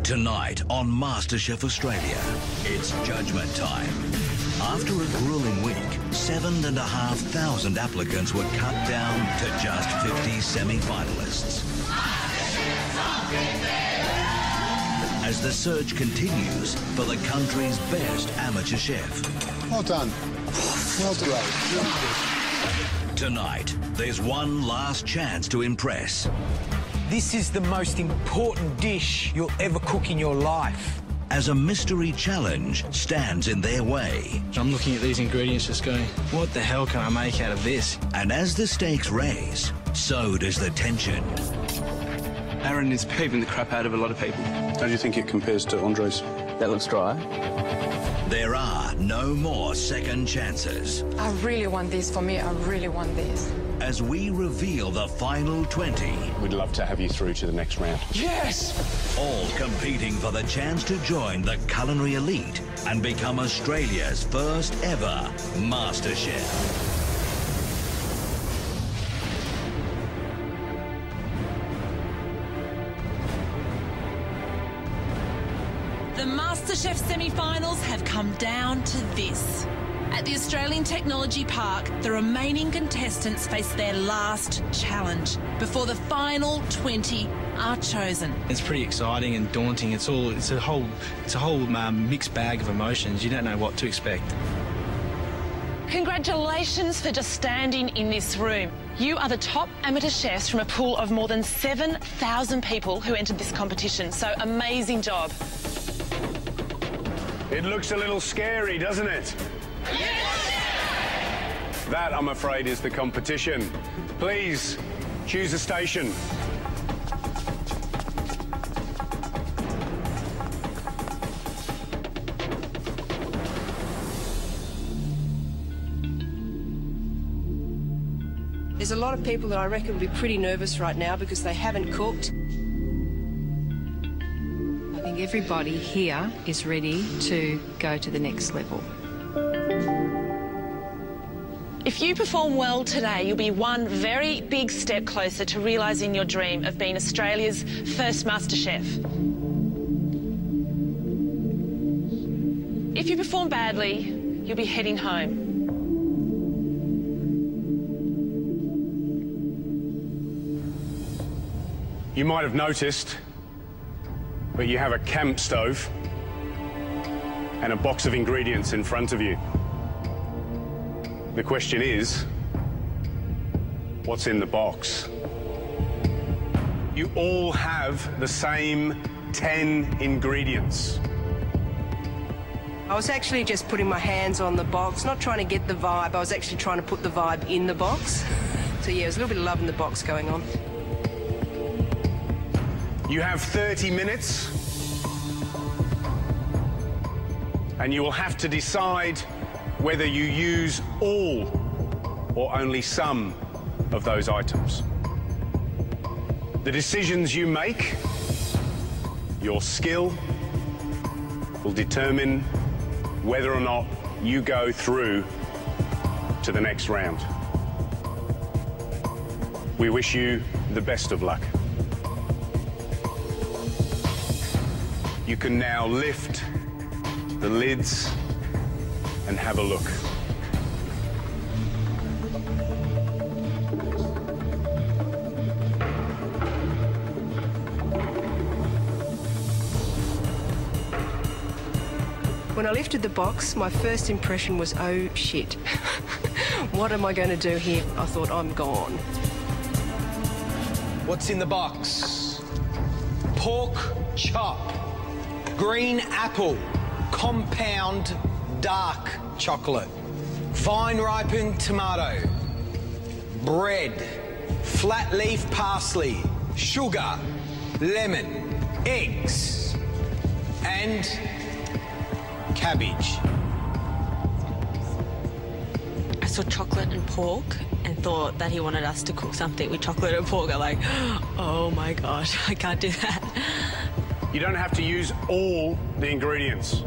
Tonight on MasterChef Australia, it's judgment time. After a grueling week, 7,500 applicants were cut down to just 50 semi-finalists. As the search continues for the country's best amateur chef. Well done. Well done. Tonight, there's one last chance to impress. This is the most important dish you'll ever cook in your life. As a mystery challenge stands in their way. I'm looking at these ingredients just going, what the hell can I make out of this? And as the stakes raise, so does the tension. Aaron is peeving the crap out of a lot of people. How do you think it compares to Andre's? That looks dry. There are no more second chances. I really want this for me. I really want this. As we reveal the final 20. We'd love to have you through to the next round. Yes! All competing for the chance to join the culinary elite and become Australia's first ever MasterChef. The MasterChef semi-finals have come down to this. At the Australian Technology Park, the remaining contestants face their last challenge before the final 20 are chosen. It's pretty exciting and daunting. It's a whole mixed bag of emotions. You don't know what to expect. Congratulations for just standing in this room. You are the top amateur chefs from a pool of more than 7,000 people who entered this competition, so amazing job. It looks a little scary, doesn't it? Yes! That, I'm afraid, is the competition. Please, choose a station. There's a lot of people that I reckon will be pretty nervous right now because they haven't cooked. I think everybody here is ready to go to the next level. If you perform well today, you'll be one very big step closer to realising your dream of being Australia's first MasterChef. If you perform badly, you'll be heading home. You might have noticed, but you have a camp stove and a box of ingredients in front of you. The question is, what's in the box? You all have the same 10 ingredients. I was actually just putting my hands on the box, not trying to get the vibe. I was actually trying to put the vibe in the box. So yeah, there's a little bit of love in the box going on. You have 30 minutes, and you will have to decide whether you use all or only some of those items. The decisions you make, your skill, will determine whether or not you go through to the next round. We wish you the best of luck. You can now lift the lids and have a look. When I lifted the box, my first impression was, oh shit. What am I going to do here? I thought, I'm gone. What's in the box? Pork chop, green apple, compound dark chocolate, fine ripened tomato, bread, flat leaf parsley, sugar, lemon, eggs, and cabbage. I saw chocolate and pork and thought that he wanted us to cook something with chocolate and pork. I'm like, oh my gosh, I can't do that. You don't have to use all the ingredients.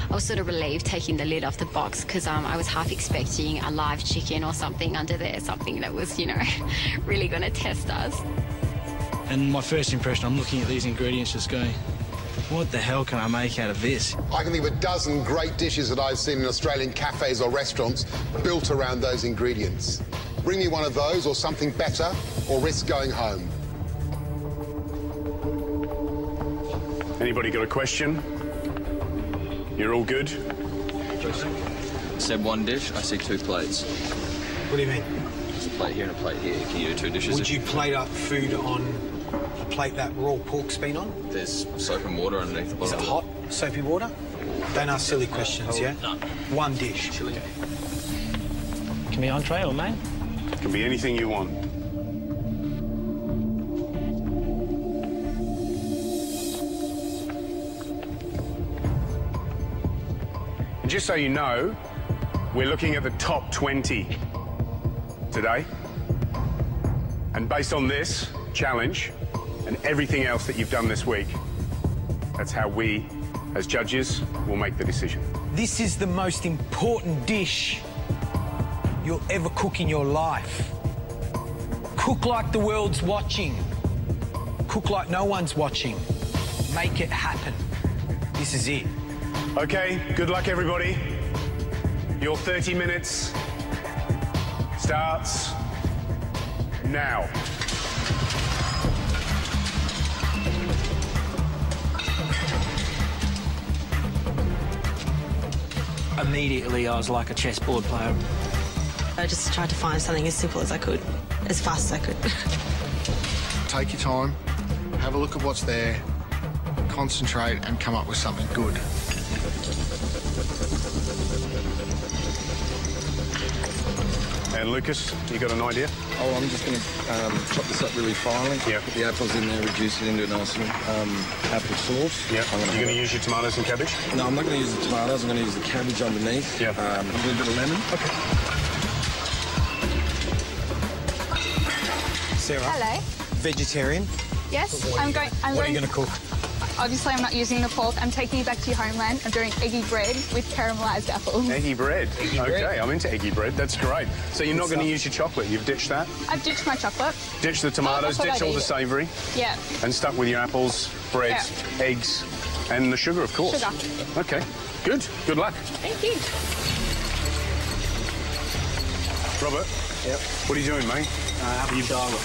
I was sort of relieved taking the lid off the box because I was half expecting a live chicken or something under there, something that was, you know, really going to test us. And my first impression, I'm looking at these ingredients just going, what the hell can I make out of this? I can think of a dozen great dishes that I've seen in Australian cafes or restaurants built around those ingredients. Bring me one of those or something better, or risk going home. Anybody got a question? You're all good? Said one dish, I see 2 plates. What do you mean? There's a plate here and a plate here. Can you do 2 dishes? Would you plate up food on a plate that raw pork's been on? There's soap and water underneath the bottom. Is it hot, soapy water? Don't ask silly questions, yeah? No. One dish. Chili. Can be entree or main? Can be anything you want. And just so you know, we're looking at the top 20 today. And based on this challenge and everything else that you've done this week, that's how we, as judges, will make the decision. This is the most important dish you'll ever cook in your life. Cook like the world's watching. Cook like no one's watching. Make it happen. This is it. Okay, good luck, everybody. Your 30 minutes starts now. Immediately, I was like a chessboard player. I just tried to find something as simple as I could, as fast as I could. Take your time, have a look at what's there, concentrate and come up with something good. And Lucas, you got an idea? Oh, I'm just going to chop this up really finely. Yeah. Put the apples in there, reduce it into a nice apple sauce. Yeah. You're going to use your tomatoes and cabbage? No, I'm not going to use the tomatoes. I'm going to use the cabbage underneath. Yeah. A little bit of lemon. Okay. Sarah. Hello. Vegetarian. Yes, I'm going. What are you going to cook? Obviously, I'm not using the pork. I'm taking you back to your homeland. I'm doing eggy bread with caramelised apples. Eggy bread. Okay, I'm into eggy bread. That's great. So you're not going to use your chocolate. You've ditched that? I've ditched my chocolate. Ditched the tomatoes, ditched all the savoury. Yeah. And stuck with your apples, bread, eggs, and the sugar, of course. Sugar. Okay, good. Good luck. Thank you. Robert? Yep. What are you doing, mate? Apple charlotte.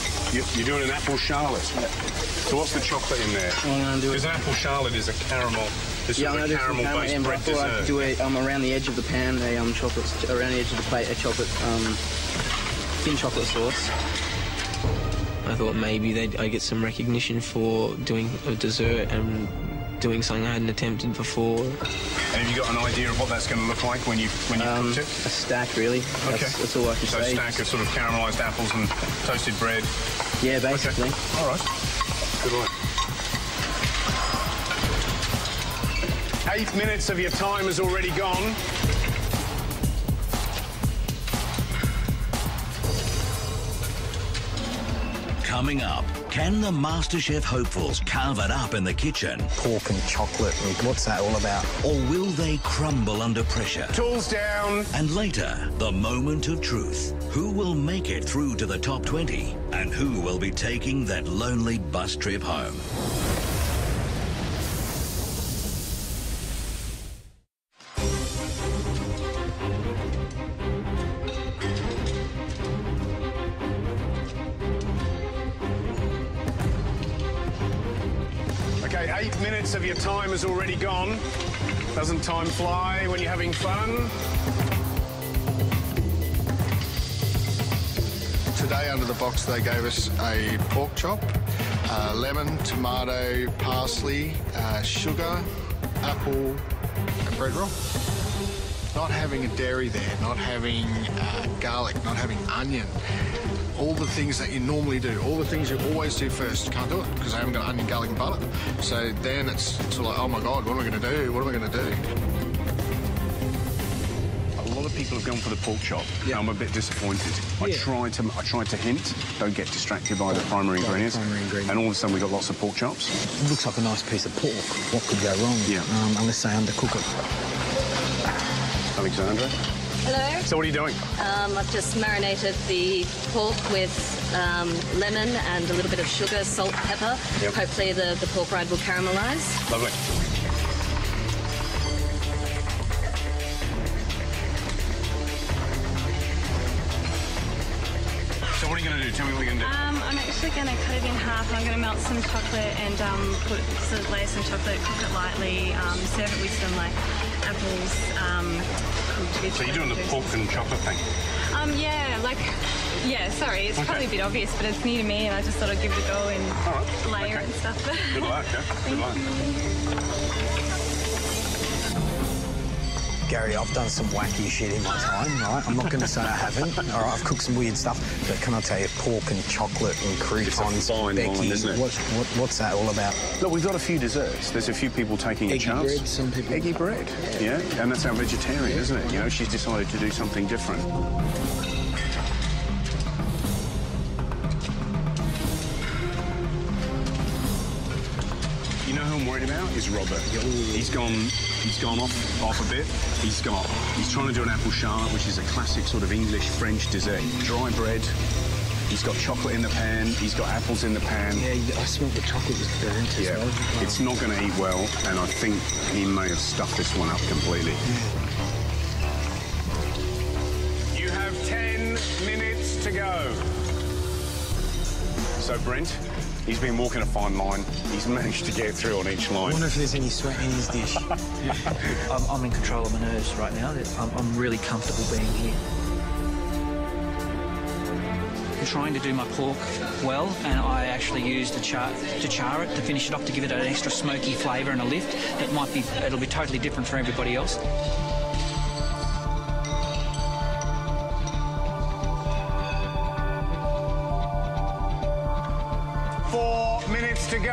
You're doing an apple charlotte? Yep. So what's the chocolate in there? Because an apple charlotte is a caramel. This is a caramel-based bread dessert. I could do it around the edge of the pan, chocolate, around the edge of the plate, a chocolate, thin chocolate sauce. I thought maybe I'd get some recognition for doing a dessert and doing something I hadn't attempted before. And have you got an idea of what that's going to look like when you cooked it? A stack, really. Okay. That's all I can say. So a stack of sort of caramelised apples and toasted bread. Yeah, basically. Okay. All right. Good work. 8 minutes of your time has already gone. Coming up, can the MasterChef hopefuls carve it up in the kitchen? Pork and chocolate, what's that all about? Or will they crumble under pressure? Tools down. And later, the moment of truth. Who will make it through to the top 20? And who will be taking that lonely bus trip home? Okay, 8 minutes of your time has already gone. Doesn't time fly when you're having fun? Today under the box they gave us a pork chop, lemon, tomato, parsley, sugar, apple and bread roll. Not having a dairy there, not having garlic, not having onion. All the things that you normally do, all the things you always do first, can't do it because I haven't got onion, garlic and butter. So then it's sort of like, oh my God, what am I going to do? What am I going to do? A lot of people have gone for the pork chop. Yeah. I'm a bit disappointed. I tried to hint, don't get distracted by the primary ingredients. And all of a sudden we've got lots of pork chops. It looks like a nice piece of pork. What could go wrong? Yeah. Unless they undercook it. Alexandra? Hello. So what are you doing? I've just marinated the pork with lemon and a little bit of sugar, salt, pepper. Yep. Hopefully the pork rind will caramelise. Lovely. So what are you going to do? Tell me what you're going to do. I'm actually going to cut it in half. I'm going to melt some chocolate and layer some chocolate, cook it lightly, serve it with some like apples. Cooked with So you're doing the pork and chocolate thing? Sorry, it's probably a bit obvious, but it's new to me, and I just thought I'd give it a go and layer it and stuff. Good luck, yeah. Good luck. Gary, I've done some wacky shit in my time, right? I'm not going to say I haven't. All right, I've cooked some weird stuff, but can I tell you, pork and chocolate and croutons, it's a fine Becky, line, isn't it? What's that all about? Look, we've got a few desserts. There's a few people taking a chance. Eggy bread, some people... Eggy bread, yeah. And that's our vegetarian, isn't it? You know, she's decided to do something different. You know who I'm worried about? Is Robert. He's gone off a bit. He's trying to do an apple charlotte, which is a classic sort of English French dessert. Dry bread. He's got chocolate in the pan. He's got apples in the pan. Yeah, I smelled the chocolate was burnt as well. It's not going to eat well, and I think he may have stuffed this one up completely. You have 10 minutes to go. So, Brent, he's been walking a fine line. He's managed to get through on each line. I wonder if there's any sweat in his dish. I'm in control of my nerves right now. I'm really comfortable being here. I'm trying to do my pork well, and I actually used to char it, to finish it off, to give it an extra smoky flavour and a lift. It'll be totally different for everybody else. To go.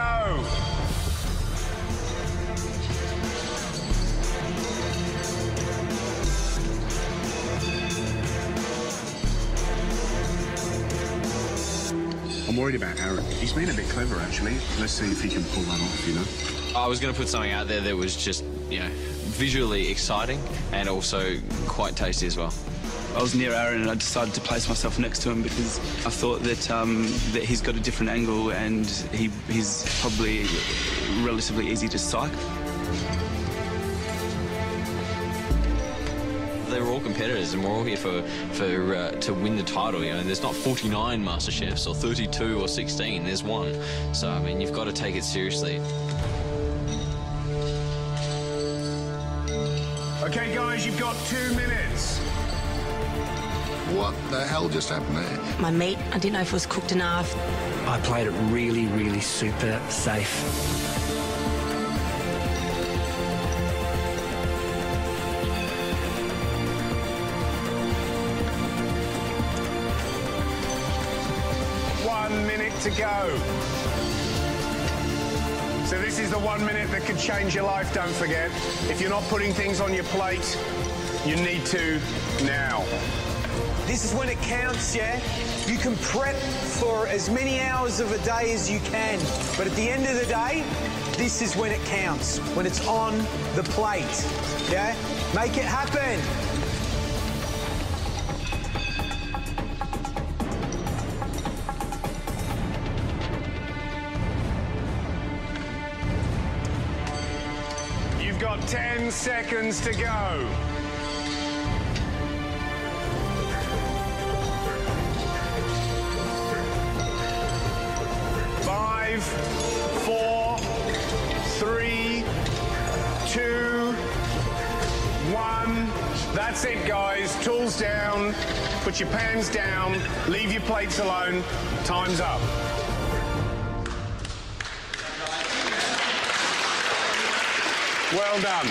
I'm worried about Aaron. He's been a bit clever, actually. Let's see if he can pull that off, you know? I was going to put something out there that was just, visually exciting and also quite tasty as well. I was near Aaron and I decided to place myself next to him because I thought that that he's got a different angle and he's probably relatively easy to psych. They're all competitors and we're all here to win the title. You know, there's not 49 MasterChefs or 32 or 16. There's one. So I mean, you've got to take it seriously. Okay, guys, you've got 2 minutes. What the hell just happened there? My meat, I didn't know if it was cooked enough. I played it really, really super safe. One minute to go. So this is the 1 minute that could change your life, don't forget. If you're not putting things on your plate, you need to now. This is when it counts, yeah? You can prep for as many hours of a day as you can, but at the end of the day, this is when it counts, when it's on the plate, yeah? Make it happen. You've got 10 seconds to go. 5, 4, 3, 2, 1. That's it, guys. Tools down. Put your pans down. Leave your plates alone. Time's up. Well done.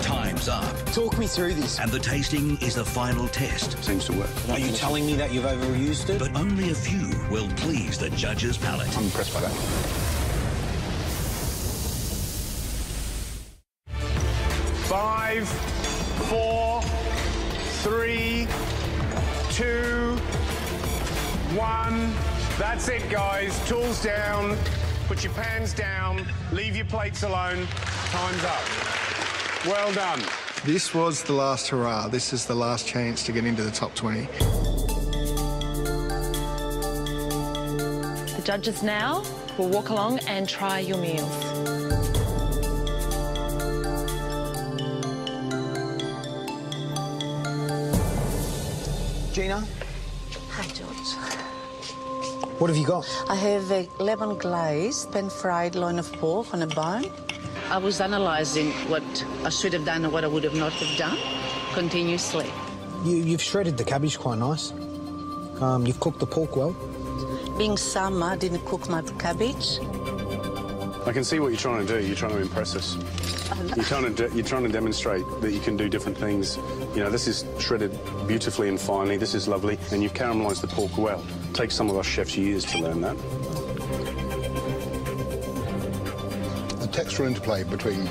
Time's up. Talk me through this. And the tasting is the final test. Seems to work. Are you telling me that you've overused it? But only a few will please the judge's palate. I'm impressed by that. 5, 4, 3, 2, 1. That's it, guys. Tools down. Put your pans down. Leave your plates alone. Time's up. Well done. This was the last hurrah. This is the last chance to get into the top 20. The judges now will walk along and try your meals. Gina, Hi, George. what have you got? I have a lemon glazed pan-fried loin of pork on a bone. I was analysing what I should have done and what I would have not have done continuously. You've shredded the cabbage quite nice. You've cooked the pork well. Being summer, I didn't cook my cabbage. I can see what you're trying to do. You're trying to impress us. You're trying to demonstrate that you can do different things. You know, this is shredded beautifully and finely. This is lovely. And you've caramelised the pork well. It takes some of us chefs years to learn that. The textural interplay between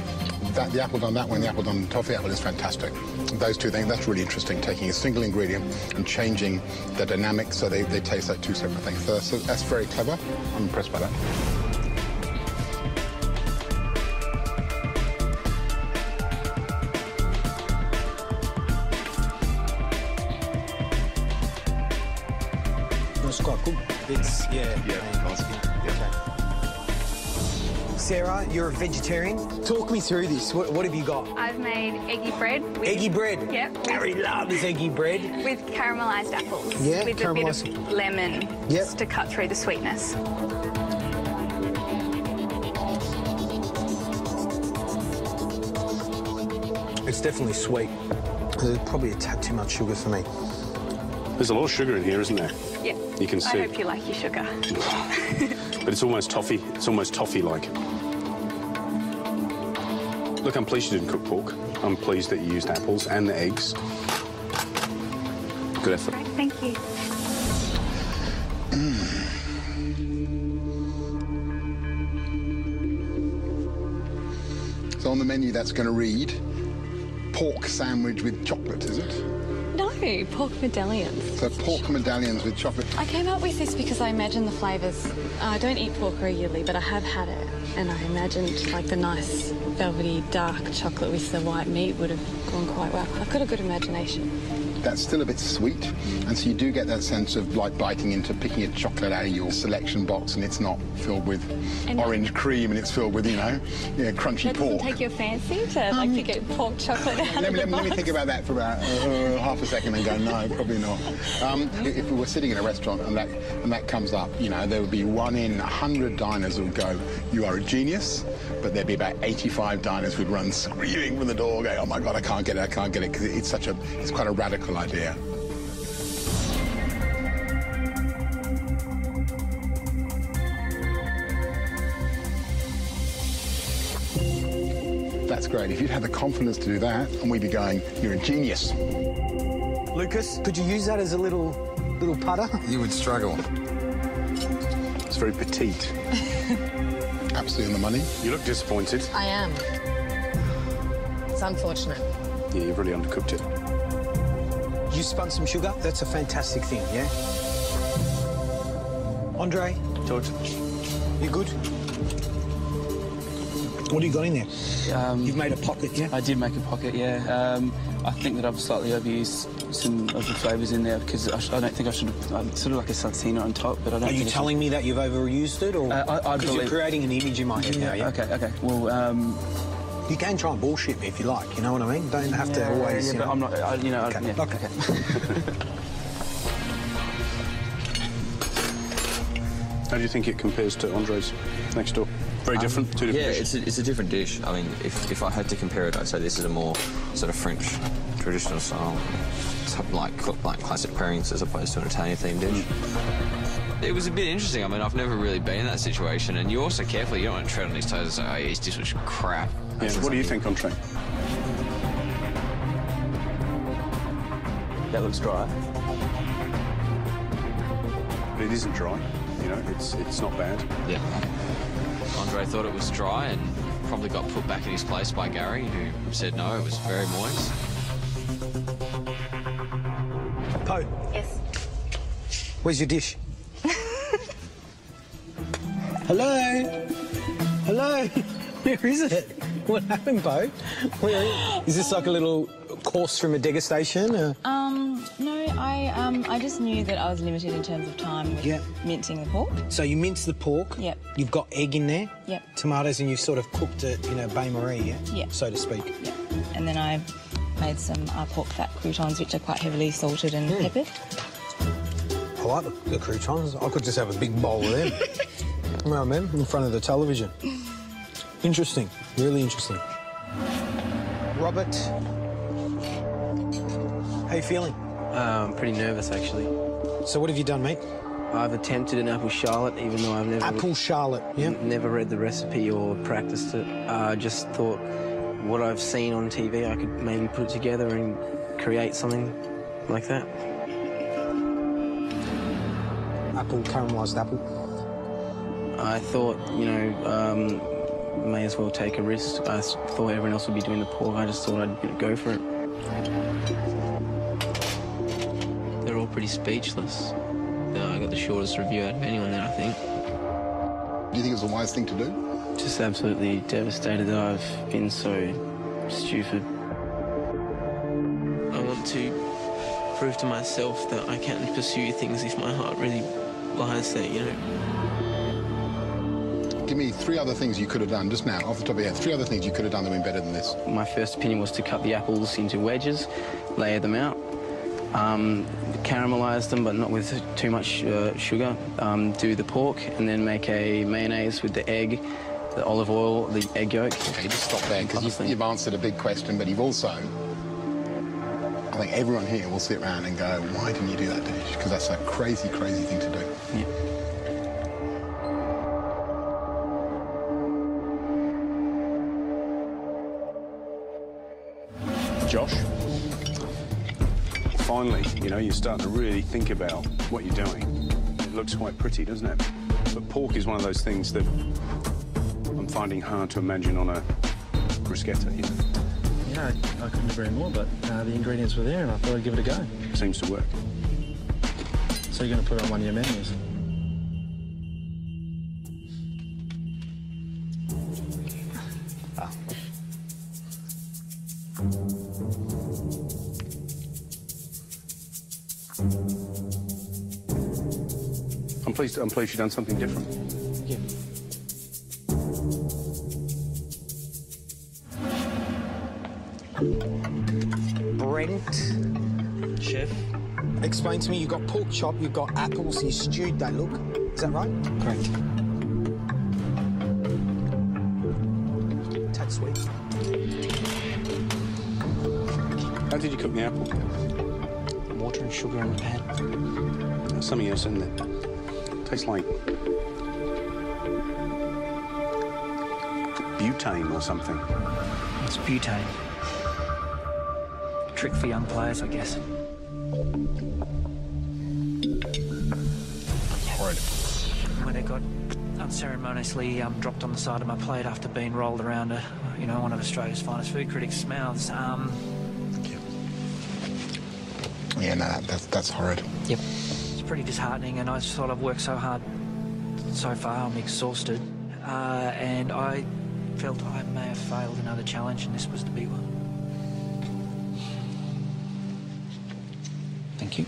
the apple done that way and the apple done toffee apple is fantastic. Those two things, that's really interesting, taking a single ingredient and changing the dynamics so they taste like two separate things. So that's very clever. I'm impressed by that. It's quite good. It's, Sarah, you're a vegetarian. Talk me through this. What have you got? I've made eggy bread. With, Eggy bread? Yep. Gary loves eggy bread. With caramelised apples. Yeah, with a bit of lemon, just to cut through the sweetness. It's definitely sweet. There's probably a tad too much sugar for me. There's a lot of sugar in here, isn't there? Yeah. You can see. I hope you like your sugar. But it's almost toffee. It's almost toffee-like. Look, I'm pleased you didn't cook pork. I'm pleased that you used apples and the eggs. Good effort. Great, thank you. So on the menu, that's going to read pork sandwich with chocolate, is it? No, pork medallions. So pork medallions with chocolate. I came up with this because I imagine the flavours. I don't eat pork regularly, but I have had it, and I imagined like the nice velvety dark chocolate with the white meat would have gone quite well. I've got a good imagination. That's still a bit sweet, and so you do get that sense of like biting into picking a chocolate out of your selection box, and it's not filled with orange cream, and it's filled with, you know, crunchy That pork. doesn't take your fancy to like to get pork chocolate out Let of the box. me think about that for about half a second and go, no, probably not. If we were sitting in a restaurant and that comes up, you know, there would be 1 in 100 diners who would go, you are a genius, but there'd be about 85 diners who'd run screaming from the door going, oh my God, I can't get it, because it's quite a radical idea. That's great. If you'd had the confidence to do that, and we'd be going, you're a genius. Lucas, could you use that as a little putter? You would struggle. It's very petite. Absolutely on the money. You look disappointed. I am. It's unfortunate. Yeah, you've really undercooked it. You spun some sugar? That's a fantastic thing, yeah? Andre? George. You good? What have you got in there? You've made a pocket, yeah? I did make a pocket, yeah. I think that I've slightly overused some of the flavours in there because I don't think I should have... sort of like a salsina on top, but I don't Are you think telling me that you've overused it, or...? Because you're creating an image in my head now, yeah? OK. Well, you can try and bullshit me if you like, you know what I mean? Don't have to always, Yeah, but I'm not... Okay. Okay. How do you think it compares to Andre's next door? Very different, two different dishes? Yeah, it's a different dish. I mean, if I had to compare it, I'd say this is a more sort of French traditional style, like classic pairings as opposed to an Italian-themed dish. It was a bit interesting. I mean, I've never really been in that situation, and you're also careful. You don't want to tread on his toes and say, oh, yeah, his dish was crap. Yeah, what do you think, Andre? That looks dry. But it isn't dry. You know, it's not bad. Yeah. Andre thought it was dry and probably got put back in his place by Gary, who said no, it was very moist. Poe. Yes. Where's your dish? Hello? Hello? Where is it? What happened, Bo? Is this like a little course from a degustation? Or? No, I just knew that I was limited in terms of time with mincing the pork. So you mince the pork. Yep. You've got egg in there. Yep. Tomatoes, and you've sort of cooked it, you know, bain-marie, yeah? Yep. So to speak. Yep. And then I made some pork fat croutons, which are quite heavily salted and peppered. I like the croutons. I could just have a big bowl of them. You know what I mean? In front of the television. Interesting. Really interesting. Robert, how you feeling? I'm pretty nervous, actually. So what have you done, mate? I've attempted an apple charlotte, even though I've never... Apple charlotte, yeah? Never read the recipe or practiced it. I just thought what I've seen on TV, I could maybe put it together and create something like that. Apple, caramelised apple. I thought, you know, may as well take a risk. I thought everyone else would be doing the pork. I just thought I'd go for it. They're all pretty speechless. I got the shortest review out of anyone there, I think. Do you think it was a wise thing to do? Just absolutely devastated that I've been so stupid. I want to prove to myself that I can pursue things if my heart really lies there, you know. Give me 3 other things you could have done just now, off the top of your head. 3 other things you could have done that would be better than this. My first opinion was to cut the apples into wedges, layer them out, caramelise them, but not with too much sugar, do the pork, and then make a mayonnaise with the egg, the olive oil, the egg yolk. Okay, just stop there, because you've answered a big question, but you've also... I think everyone here will sit around and go, why didn't you do that dish? Because that's a crazy, crazy thing to do. Yeah. Josh, finally, you know, you're starting to really think about what you're doing. It looks quite pretty, doesn't it? But pork is one of those things that I'm finding hard to imagine on a bruschetta, you know? Yeah, I couldn't agree more, but the ingredients were there and I thought I'd give it a go. Seems to work. So you're going to put it on one of your menus? I'm pleased you've done something different. Yeah. Brent. Chef. Explain to me, you've got pork chop, you've got apples, you stewed they look. Is that right? Correct. Tad sweet. How did you cook the apple? Water and sugar in the pan. There's something else in there. Tastes like butane or something. It's butane. Trick for young players, I guess. Horrid. When it got unceremoniously dropped on the side of my plate after being rolled around, you know, one of Australia's finest food critics' mouths. Yeah, no, that's horrid. Yep. It's pretty disheartening, and I sort of worked so hard so far. I'm exhausted, and I felt I may have failed another challenge, and this was the big one. Thank you.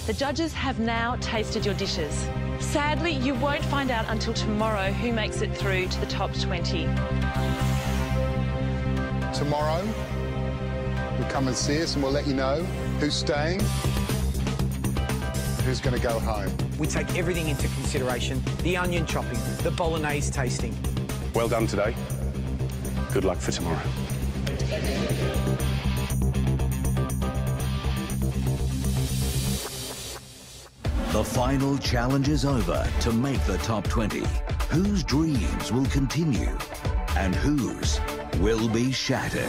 The judges have now tasted your dishes. Sadly, you won't find out until tomorrow who makes it through to the top 20. Tomorrow, you'll come and see us and we'll let you know who's staying, who's going to go home. We take everything into consideration. The onion chopping, the bolognese tasting. Well done today. Good luck for tomorrow. The final challenge is over to make the top 20. Whose dreams will continue and whose will be shattered?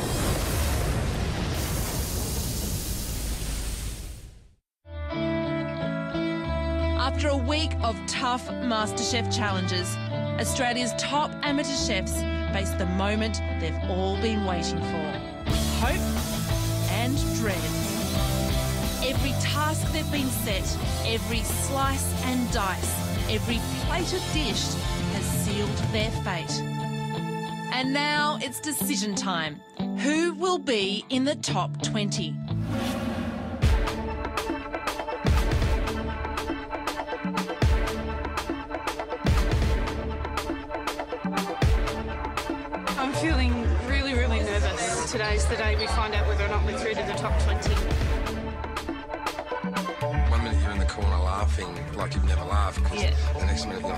After a week of tough MasterChef challenges, Australia's top amateur chefs face the moment they've all been waiting for. Hope and dread. Every task they've been set, every slice and dice, every plated dish has sealed their fate. And now it's decision time. Who will be in the top 20? I'm feeling really, really nervous. Today's the day we find out whether or not we're through to the top 20. 1 minute you're in the corner laughing like you've never laughed, because the next minute you're...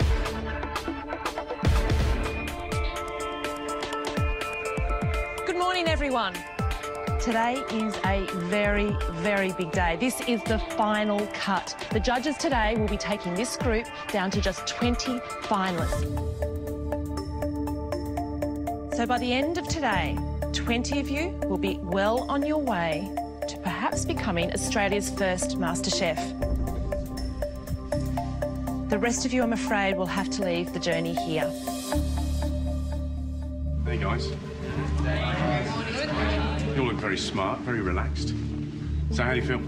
Good morning, everyone. Today is a very, very big day. This is the final cut. The judges today will be taking this group down to just 20 finalists. So by the end of today, 20 of you will be well on your way to perhaps becoming Australia's first MasterChef. The rest of you, I'm afraid, will have to leave the journey here. Hey, guys. You all look very smart, very relaxed. So how do you feel?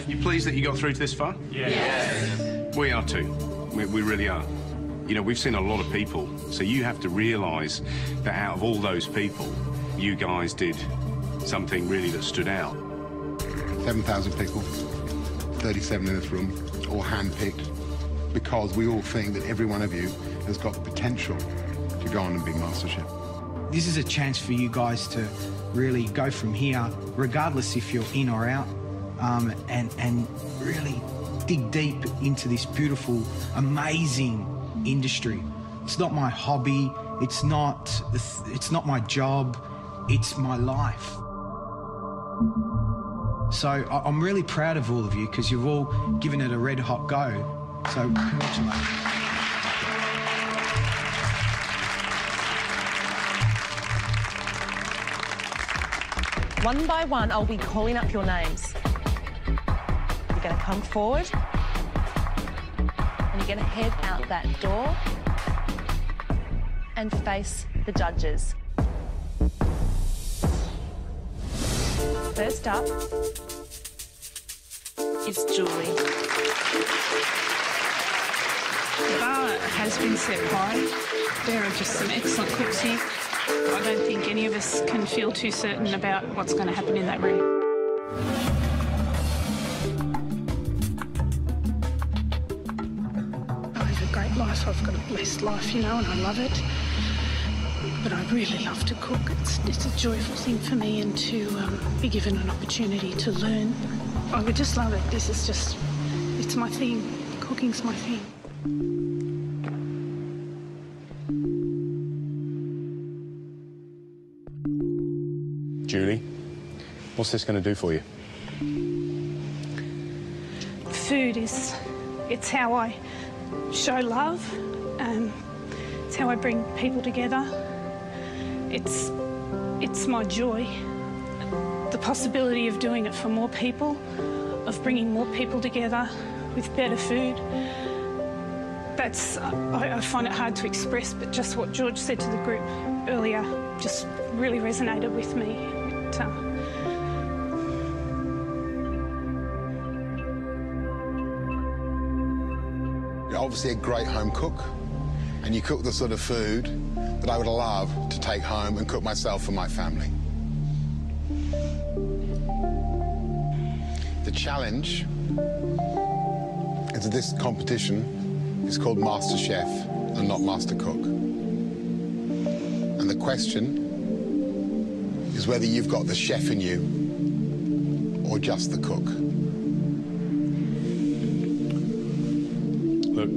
You pleased that you got through to this far? Yes. We are too. We really are. You know, we've seen a lot of people, so you have to realise that out of all those people, you guys did something really that stood out. 7,000 people, 37 in this room, all hand-picked, because we all think that every one of you has got the potential to go on and be MasterChef. This is a chance for you guys to really go from here, regardless if you're in or out, and really dig deep into this beautiful, amazing industry. It's not my hobby, it's not my job, it's my life. So I'm really proud of all of you because you've all given it a red hot go. So congratulations. One by one, I'll be calling up your names. You're going to come forward and you're going to head out that door and face the judges. First up is Julie. The bar has been set high. There are just some excellent cooks here. I don't think any of us can feel too certain about what's going to happen in that room. I have a great life. I've got a blessed life, you know, and I love it. But I really love to cook. It's a joyful thing for me, and to be given an opportunity to learn. I would just love it. This is just, it's my thing. Cooking's my thing. Julie, what's this going to do for you? Food is, it's how I show love. It's how I bring people together. It's my joy. The possibility of doing it for more people, of bringing more people together with better food. That's, I find it hard to express, but just what George said to the group earlier just really resonated with me. You're obviously a great home cook, and you cook the sort of food that I would love to take home and cook myself for my family. The challenge is that this competition is called MasterChef and not Master Cook. And the question is whether you've got the chef in you or just the cook. Look,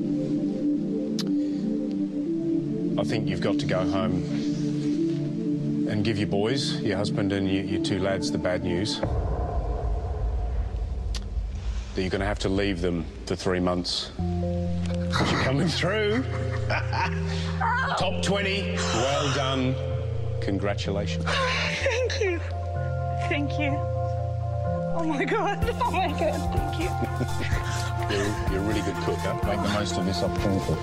I think you've got to go home and give your boys, your husband and your two lads, the bad news. That you're going to have to leave them for 3 months. Because you're coming through. Top 20. Well done. Congratulations. Thank you. Thank you. Oh my God. Oh my God. Thank you. You're a really good cook. Make the most of this opportunity.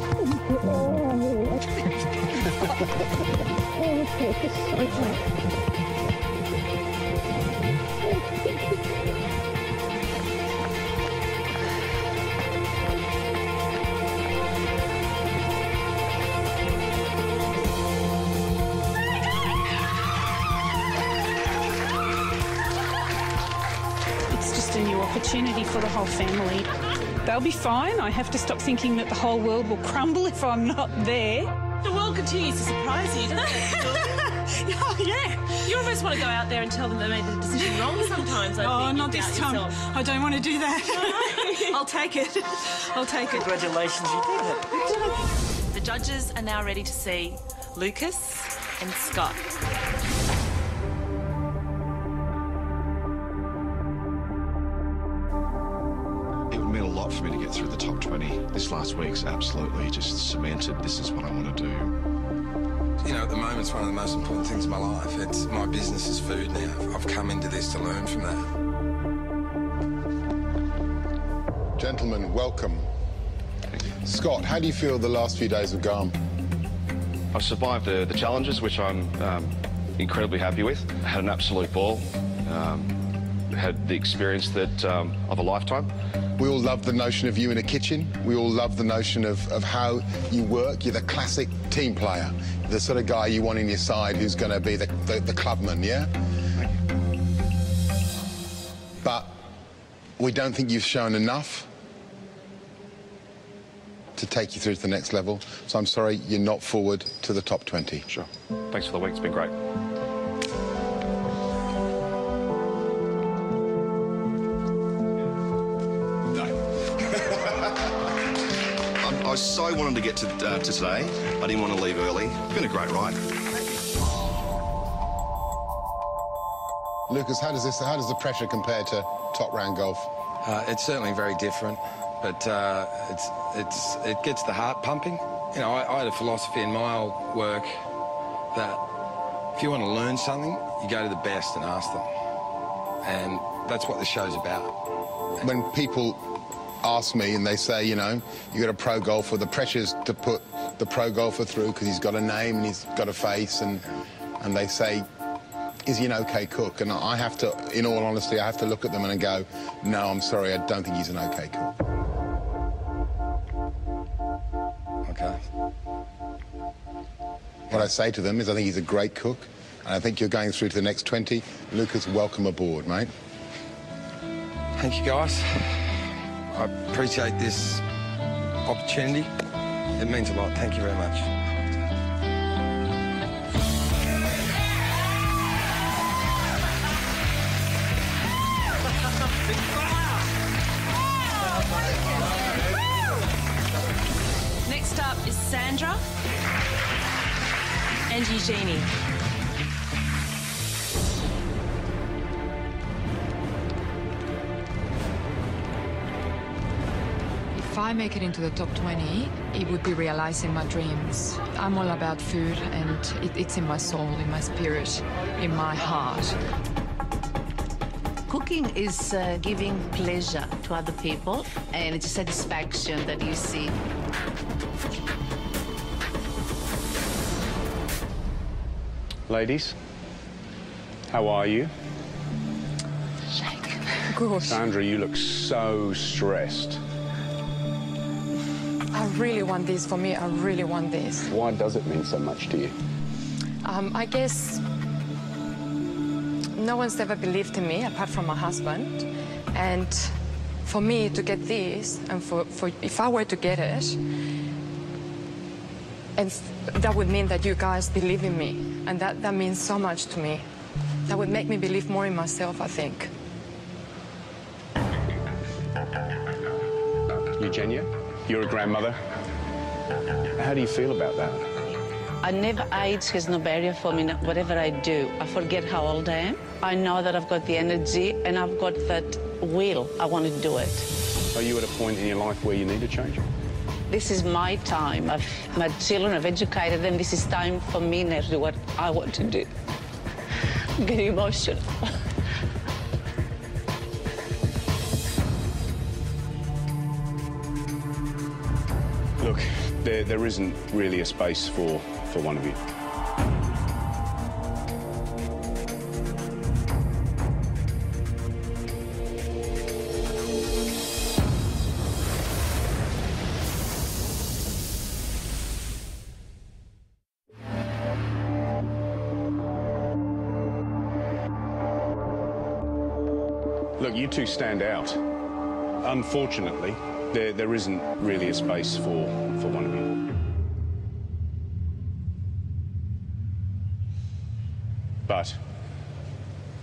opportunity for the whole family. They'll be fine. I have to stop thinking that the whole world will crumble if I'm not there. The world continues to surprise you, doesn't it? Oh, yeah. You almost want to go out there and tell them they made the decision wrong sometimes. I think. Not this time. Yourself. I don't want to do that. I'll take it. I'll take it. Congratulations, you did it. The judges are now ready to see Lucas and Scott. It would mean a lot for me to get through the top 20. This last week's absolutely just cemented this is what I want to do. You know, at the moment, it's one of the most important things in my life. It's my business is food now. I've come into this to learn from that. Gentlemen, welcome. Scott, how do you feel the last few days have gone? I've survived the challenges, which I'm incredibly happy with. I had an absolute ball. Had the experience that of a lifetime. We all love the notion of you in a kitchen. We all love the notion of how you work. You're the classic team player, the sort of guy you want in your side who's going to be the clubman, yeah? But we don't think you've shown enough to take you through to the next level. So I'm sorry you're not forward to the top 20. Sure. Thanks for the week. It's been great. I so wanted to get to today. I didn't want to leave early. It's been a great ride. Lucas, how does the pressure compare to top round golf? It's certainly very different, but it gets the heart pumping. You know, I had a philosophy in my old work that if you want to learn something, you go to the best and ask them. And that's what the show's about. When people ask me and they say, you know, you got a pro golfer, the pressure's to put the pro golfer through because he's got a name and he's got a face, and they say, is he an okay cook? And I have to, in all honesty, I have to look at them and go, no, I'm sorry, I don't think he's an okay cook. Okay. What I say to them is I think he's a great cook, and I think you're going through to the next 20. Lucas, welcome aboard, mate. Thank you, guys. I appreciate this opportunity. It means a lot. Thank you very much. Next up is Sandra and Eugenie. If I make it into the top 20, it would be realizing my dreams. I'm all about food, and it's in my soul, in my spirit, in my heart. Cooking is giving pleasure to other people, and it's a satisfaction that you see. Ladies, how are you? Shaken. Good. Sandra, you look so stressed. I really want this for me. I really want this. Why does it mean so much to you? I guess no one's ever believed in me apart from my husband. And for me to get this, and for if I were to get it, and that would mean that you guys believe in me. And that means so much to me. That would make me believe more in myself, I think. Eugenia, you're a grandmother. How do you feel about that? I never age has no barrier for me. Whatever I do, I forget how old I am. I know that I've got the energy and I've got that will. I want to do it. Are you at a point in your life where you need to change? This is my time. My children have educated them. This is time for me now to do what I want to do. I'm getting emotional. Look, there isn't really a space for one of you. Look, you two stand out. unfortunately, there isn't really a space for one of you. But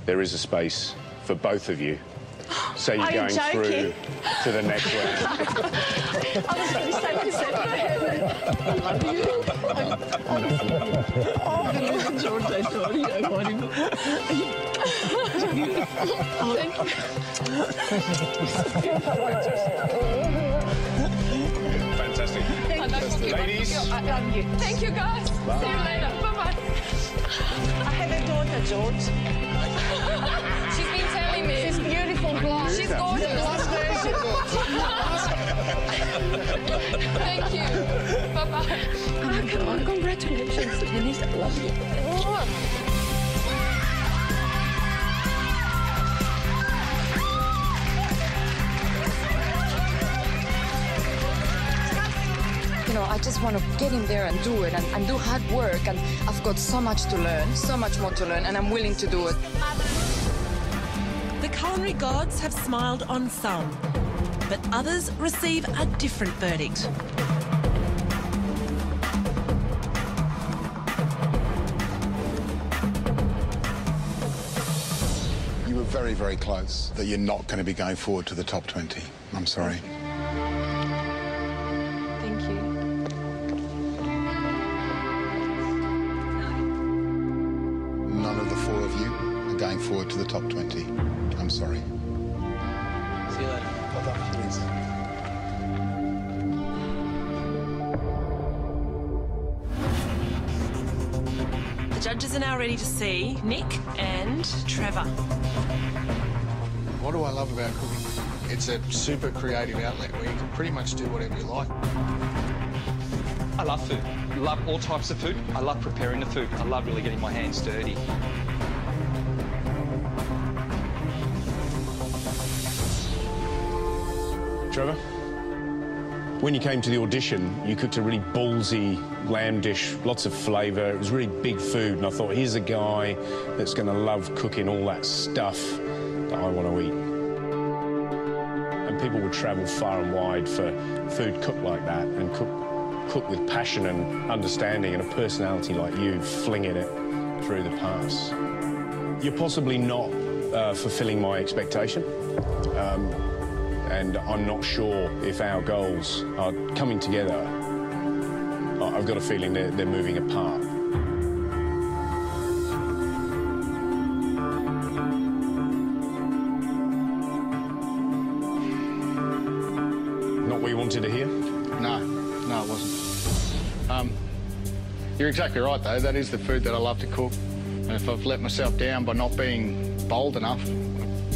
there is a space for both of you. So you're going through to the next round. I was going to say myself, I love you. George, I told you I want him. Fantastic. Fantastic. Ladies. I love you. Thank you, guys. Bye. See you later. Bye-bye. I have a daughter, George. She's been telling me. She's beautiful blonde. She's gorgeous. Thank you. Bye-bye. Oh, come on. Congratulations, Denise. I love you. You know, I just want to get in there and do it and do hard work. And I've got so much to learn, so much more to learn, and I'm willing to do it. The culinary gods have smiled on some, but others receive a different verdict. You were very, very close that you're not going to be going forward to the top 20. I'm sorry. Thank you. None of the four of you are going forward to the top 20. I'm sorry. See you later. Well done, please. The judges are now ready to see Nick and Trevor. What do I love about cooking? It's a super creative outlet where you can pretty much do whatever you like. I love food. I love all types of food. I love preparing the food. I love really getting my hands dirty. Trevor, when you came to the audition, you cooked a really ballsy lamb dish, lots of flavour. It was really big food, and I thought, here's a guy that's going to love cooking all that stuff that I want to eat. And people would travel far and wide for food cooked like that, and cook with passion and understanding, and a personality like you flinging it through the pass. You're possibly not fulfilling my expectation. And I'm not sure if our goals are coming together. I've got a feeling they're moving apart. Not what you wanted to hear? No, it wasn't. You're exactly right, though. That is the food that I love to cook. And if I've let myself down by not being bold enough,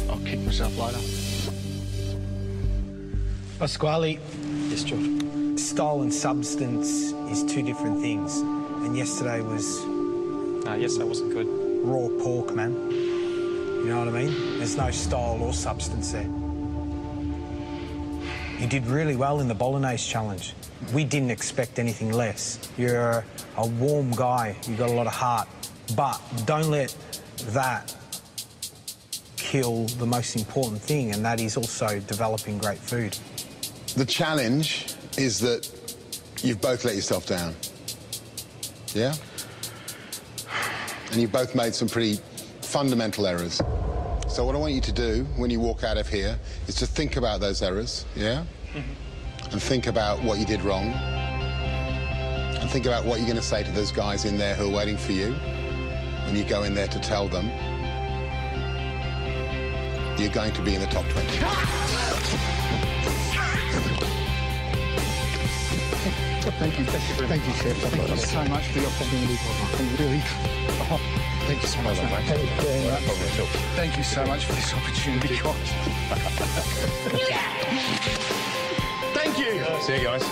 I'll kick myself later. Pasquale. Yes, George. Style and substance is two different things. And yesterday was... Yesterday wasn't good. Raw pork, man. You know what I mean? There's no style or substance there. You did really well in the Bolognese challenge. We didn't expect anything less. You're a warm guy. You've got a lot of heart. But don't let that kill the most important thing, and that is also developing great food. The challenge is that you've both let yourself down. Yeah? And you've both made some pretty fundamental errors. So what I want you to do when you walk out of here is to think about those errors, yeah? Mm-hmm. And think about what you did wrong. And think about what you're going to say to those guys in there who are waiting for you when you go in there to tell them you're going to be in the top 20. Thank you, Chef. Thank you so much for the opportunity. Really. Thank you so much, mate. Thank you so much for this opportunity, guys. Thank you. See you guys.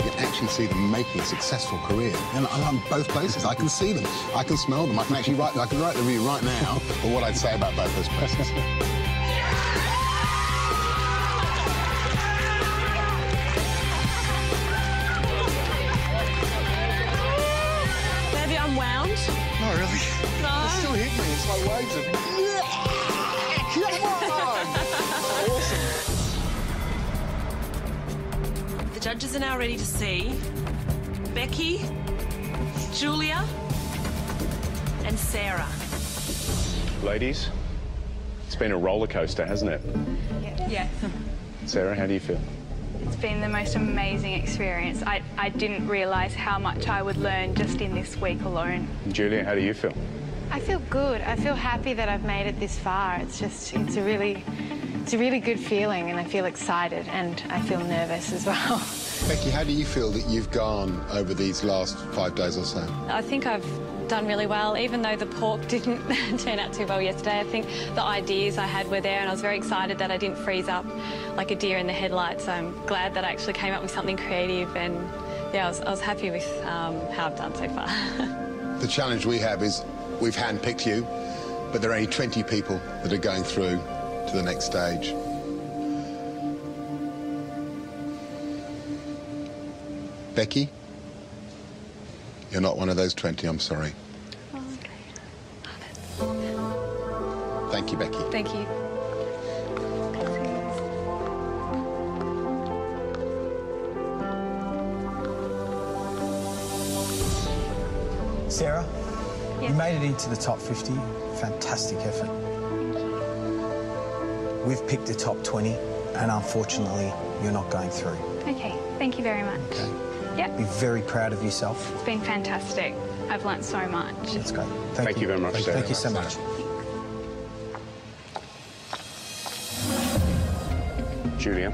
You can actually see them making a successful career. And I'm both places. I can see them. I can smell them. I can actually write the review right now for what I'd say about both those places. Have you unwound? Not really. No. It still hit me. It's like waves of judges are now ready to see Becky, Julia, and Sarah. Ladies, it's been a roller coaster, hasn't it? Yeah. Sarah, how do you feel? It's been the most amazing experience. I didn't realise how much I would learn just in this week alone. Julia, how do you feel? I feel good. I feel happy that I've made it this far. It's a really good feeling, and I feel excited, and I feel nervous as well. Becky, how do you feel that you've gone over these last 5 days or so? I think I've done really well, even though the pork didn't turn out too well yesterday. I think the ideas I had were there, and I was very excited that I didn't freeze up like a deer in the headlights. So I'm glad that I actually came up with something creative, and yeah, I was happy with how I've done so far. The challenge we have is we've handpicked you, but there are only 20 people that are going through to the next stage. Becky, you're not one of those 20, I'm sorry. Oh, okay. Thank you, Becky. Thank you. Sarah, you made it into the top 50. Fantastic effort. We've picked the top 20, and unfortunately, you're not going through. Okay, thank you very much. Okay. Yep. Be very proud of yourself. It's been fantastic. I've learnt so much. That's great. Thank you very much, Sarah. Thank you so much. Julia,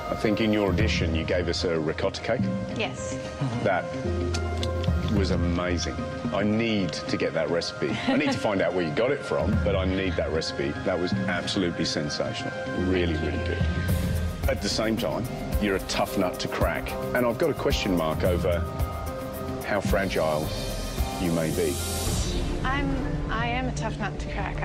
I think in your audition you gave us a ricotta cake. Yes. That was amazing. I need to get that recipe. I need to find out where you got it from, but I need that recipe. That was absolutely sensational. Really, really good. At the same time, you're a tough nut to crack. And I've got a question mark over how fragile you may be. I am a tough nut to crack.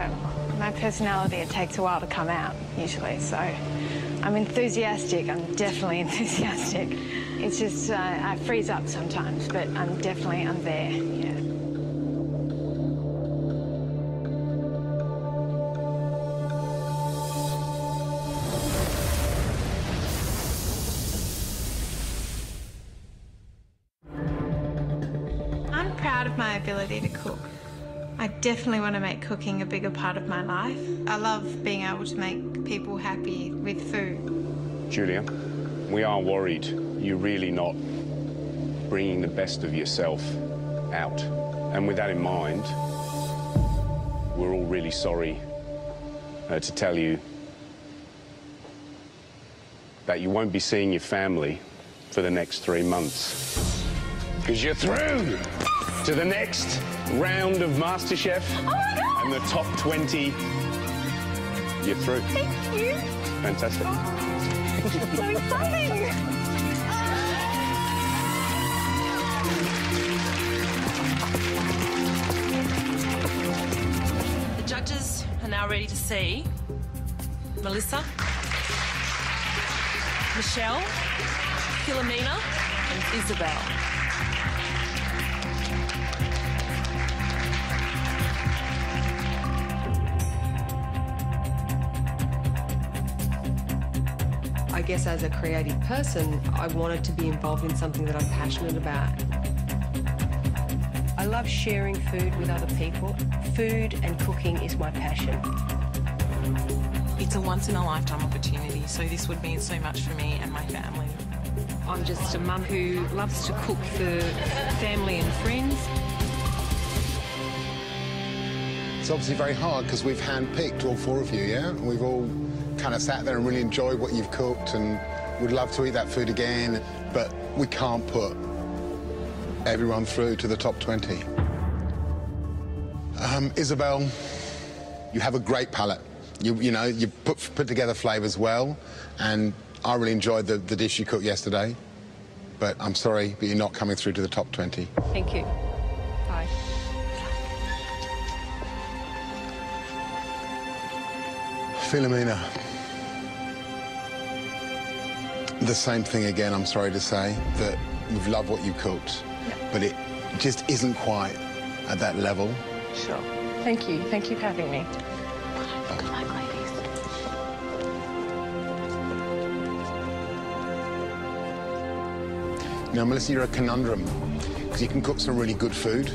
My personality, it takes a while to come out, usually, so I'm enthusiastic. I'm definitely enthusiastic. It's just I freeze up sometimes, but I'm there, yeah. I'm proud of my ability to cook. I definitely want to make cooking a bigger part of my life. I love being able to make people happy with food. Julia, we are worried you're really not bringing the best of yourself out. And with that in mind, we're all really sorry to tell you that you won't be seeing your family for the next 3 months. Because you're through to the next round of MasterChef. Oh my God! And the top 20, you're through. Thank you. Fantastic. So exciting. The judges are now ready to see Melissa, Michelle, Philomena, and Isabel. I guess as a creative person, I wanted to be involved in something that I'm passionate about. I love sharing food with other people. Food and cooking is my passion. It's a once-in-a-lifetime opportunity, so this would mean so much for me and my family. I'm just a mum who loves to cook for family and friends. It's obviously very hard because we've handpicked all 4 of you, yeah? And we've all kind of sat there and really enjoyed what you've cooked and would love to eat that food again, but we can't put everyone through to the top 20. Isabel, you have a great palate. You know, you put together flavours well, and I really enjoyed the dish you cooked yesterday, but I'm sorry, but you're not coming through to the top 20. Thank you. Bye. Philomena. The same thing again, I'm sorry to say, that we've loved what you cooked, but it just isn't quite at that level. Sure. Thank you. Thank you for having me. You know, Melissa, you're a conundrum, because you can cook some really good food,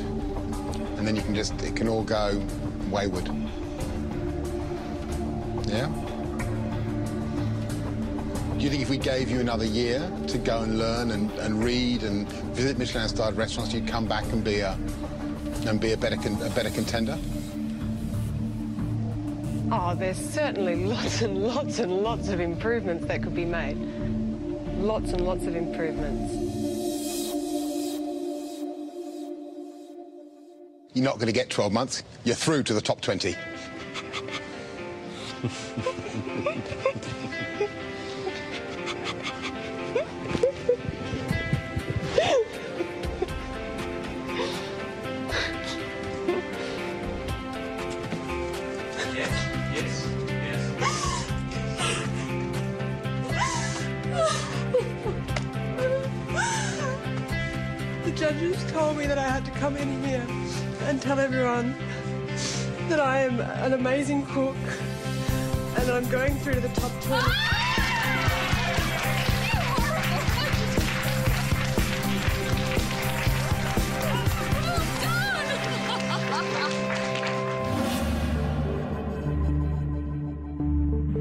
and then you can just, it can all go wayward. Yeah? Do you think if we gave you another year to go and learn and read and visit Michelin-starred restaurants, you'd come back and be a better contender? Oh, there's certainly lots and lots and lots of improvements that could be made. Lots and lots of improvements. You're not going to get 12 months. You're through to the top 20. The judges told me that I had to come in here and tell everyone that I am an amazing cook and that I'm going through to the top 20.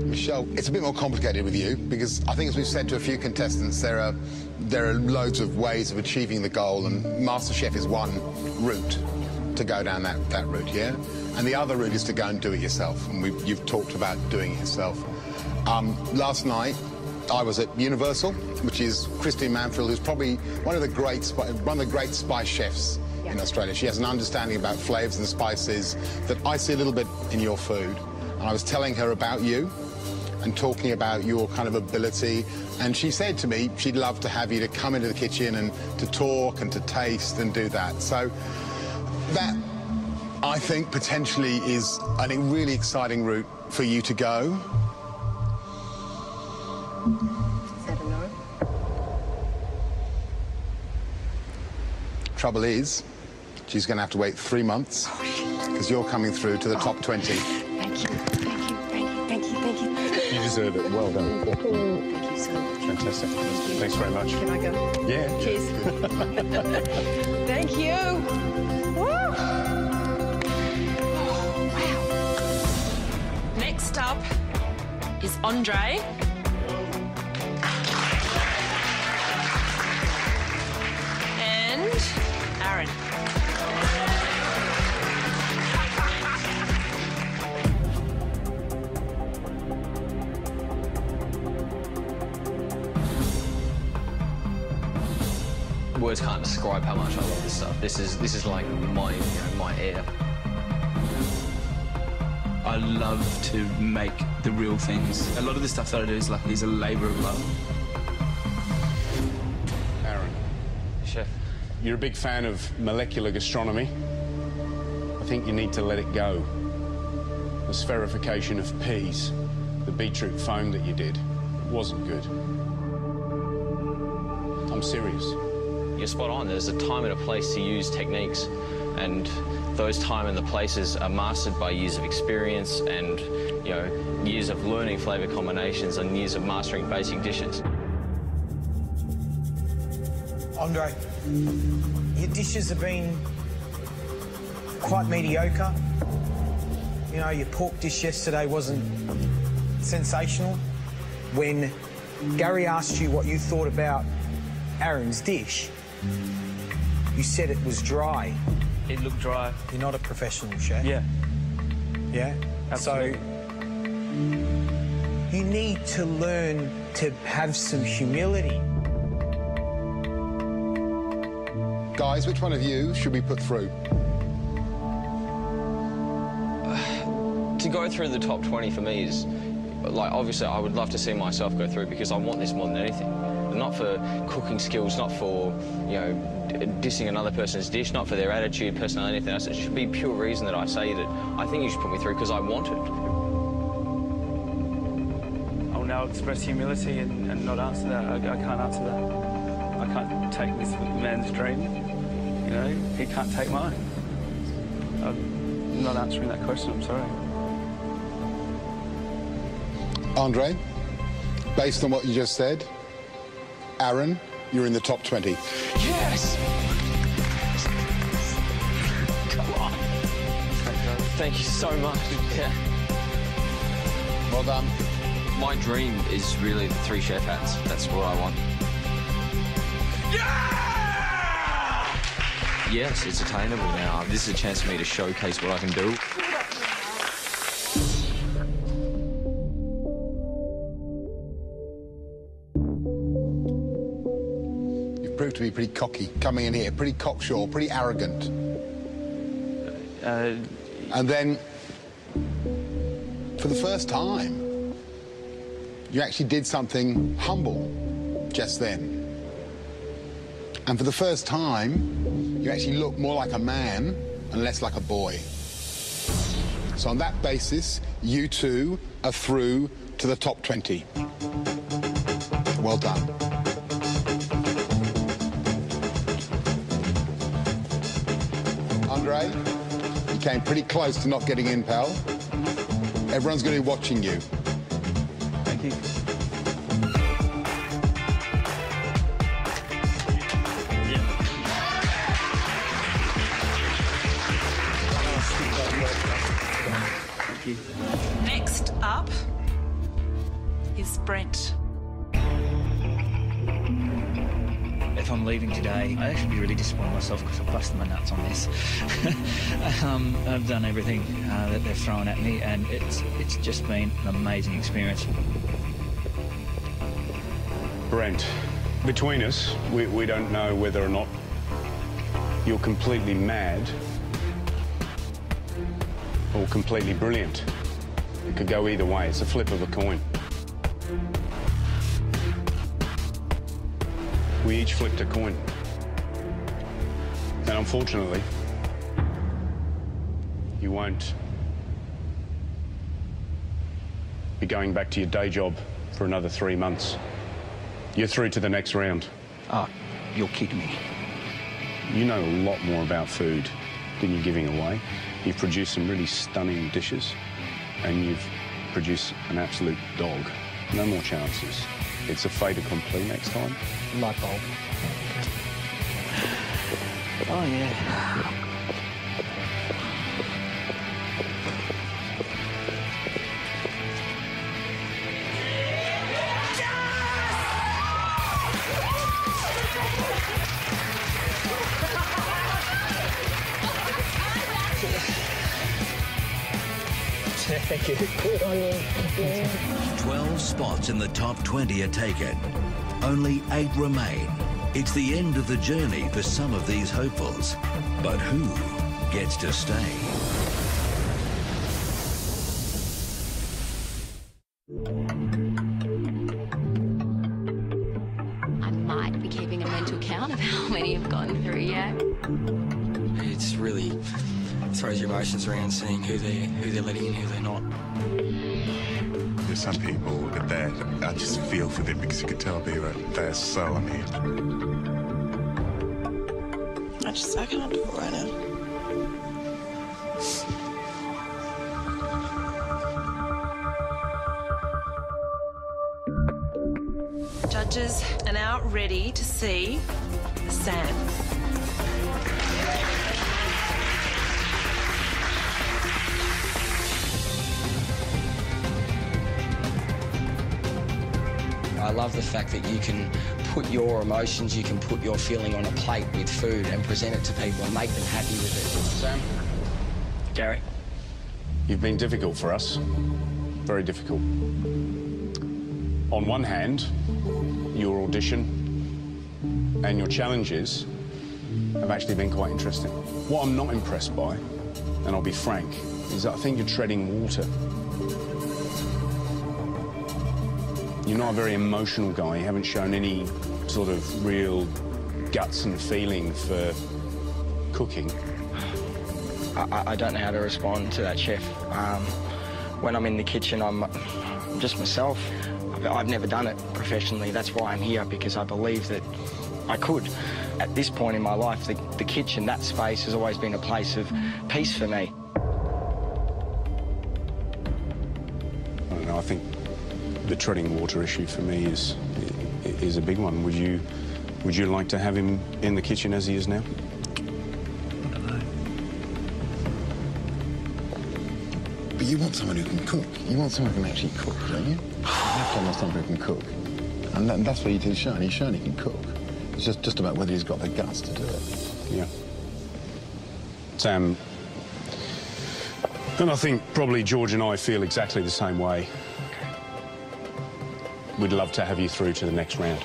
Michelle, it's a bit more complicated with you because I think, as we've said to a few contestants, there are loads of ways of achieving the goal, and MasterChef is one route to go down that route, yeah? And the other route is to go and do it yourself, and you've talked about doing it yourself. Last night, I was at Universal, which is Christine Manfield, who's probably one of the great spice chefs in Australia. She has an understanding about flavours and spices that I see a little bit in your food. And I was telling her about you and talking about your kind of ability, and she said to me she'd love to have you to come into the kitchen and to talk and to taste and do that. So that, I think, potentially is a really exciting route for you to go. Is that a no? Trouble is, she's going to have to wait 3 months because you're coming through to the top 20. Thank you, thank you, thank you, thank you, thank you. You deserve it. Well done. Thank you so much. Fantastic. Thanks very much. Can I go? Yeah. Cheers. Thank you. Woo! Oh, wow. Next up is Andre. And Aaron. Words can't describe how much I love this stuff. This is like my my air. I love to make the real things. A lot of the stuff that I do is a labour of love. Aaron. Chef. You're a big fan of molecular gastronomy. I think you need to let it go. The spherification of peas, the beetroot foam that you did, wasn't good. I'm serious. You're spot on. There's a time and a place to use techniques, and those time and the places are mastered by years of experience and, years of learning flavour combinations and years of mastering basic dishes. Andre, your dishes have been quite mediocre. You know, your pork dish yesterday wasn't sensational. When Gary asked you what you thought about Aaron's dish, you said it was dry. It looked dry. You're not a professional chef. Yeah. Yeah? Absolutely. So you need to learn to have some humility. Guys, which one of you should we put through? To go through the top 20 for me is, obviously I would love to see myself go through because I want this more than anything. Not for cooking skills, not for, dissing another person's dish, not for their attitude, personality, anything else. It should be pure reason that I say that I think you should put me through because I want it. I'll now express humility and not answer that. I can't answer that. I can't take this man's dream. He can't take mine. I'm not answering that question, I'm sorry. Andre, based on what you just said, Aaron you're in the top 20. Yes! Come on. Thank you so much. Yeah. Well done. My dream is really the 3 chef hats. That's what I want. Yeah! Yes, it's attainable now. This is a chance for me to showcase what I can do. You've proved to be pretty cocky, coming in here, pretty cocksure, pretty arrogant. And then, for the first time, you actually did something humble just then. And for the first time, you actually look more like a man and less like a boy. So on that basis, you two are through to the top 20. Well done. Andre, you came pretty close to not getting in, pal. Everyone's going to be watching you. Thank you. Next up is Brent. If I'm leaving today, I'd actually be really disappointed in myself because I've busted my nuts on this. I've done everything that they've thrown at me, and it's just been an amazing experience. Brent, between us, we don't know whether or not you're completely mad or completely brilliant. It could go either way. It's a flip of a coin. We each flipped a coin. And unfortunately, you won't be going back to your day job for another 3 months. You're through to the next round. Oh, you're kidding me. You know a lot more about food than you're giving away. You've produced some really stunning dishes, and you've produced an absolute dog. No more chances. It's a fait accompli next time. Light bulb. Oh, yeah. Thank you. Good on you. 12 spots in the top 20 are taken. Only 8 remain. It's the end of the journey for some of these hopefuls. But who gets to stay? I might be keeping a mental count of how many have gone through yet. It's really throws your emotions around, seeing who they're letting in, who they're not. There's some people that I just feel for them because you can tell they're so unhinged. I can't do it right now. Judges are now ready to see Sam. I love the fact that you can put your emotions, you can put your feeling on a plate with food and present it to people and make them happy with it. Sam? Gary? You've been difficult for us. Very difficult. On one hand, your audition and your challenges have actually been quite interesting. What I'm not impressed by, and I'll be frank, is that I think you're treading water. You're not a very emotional guy. You haven't shown any sort of real guts and feeling for cooking. I don't know how to respond to that, Chef. When I'm in the kitchen, I'm just myself. I've never done it professionally. That's why I'm here, because I believe that I could. At this point in my life, the kitchen, that space, has always been a place of peace for me. I don't know, I think the treading water issue for me is a big one. Would you Would you like to have him in the kitchen as he is now? But you want someone who can cook. You want someone who can actually cook, don't you? You have to have someone who can cook. And that's what he's shown. He's shown he can cook. It's just about whether he's got the guts to do it. Yeah. Sam, and I think probably George and I feel exactly the same way. We'd love to have you through to the next round.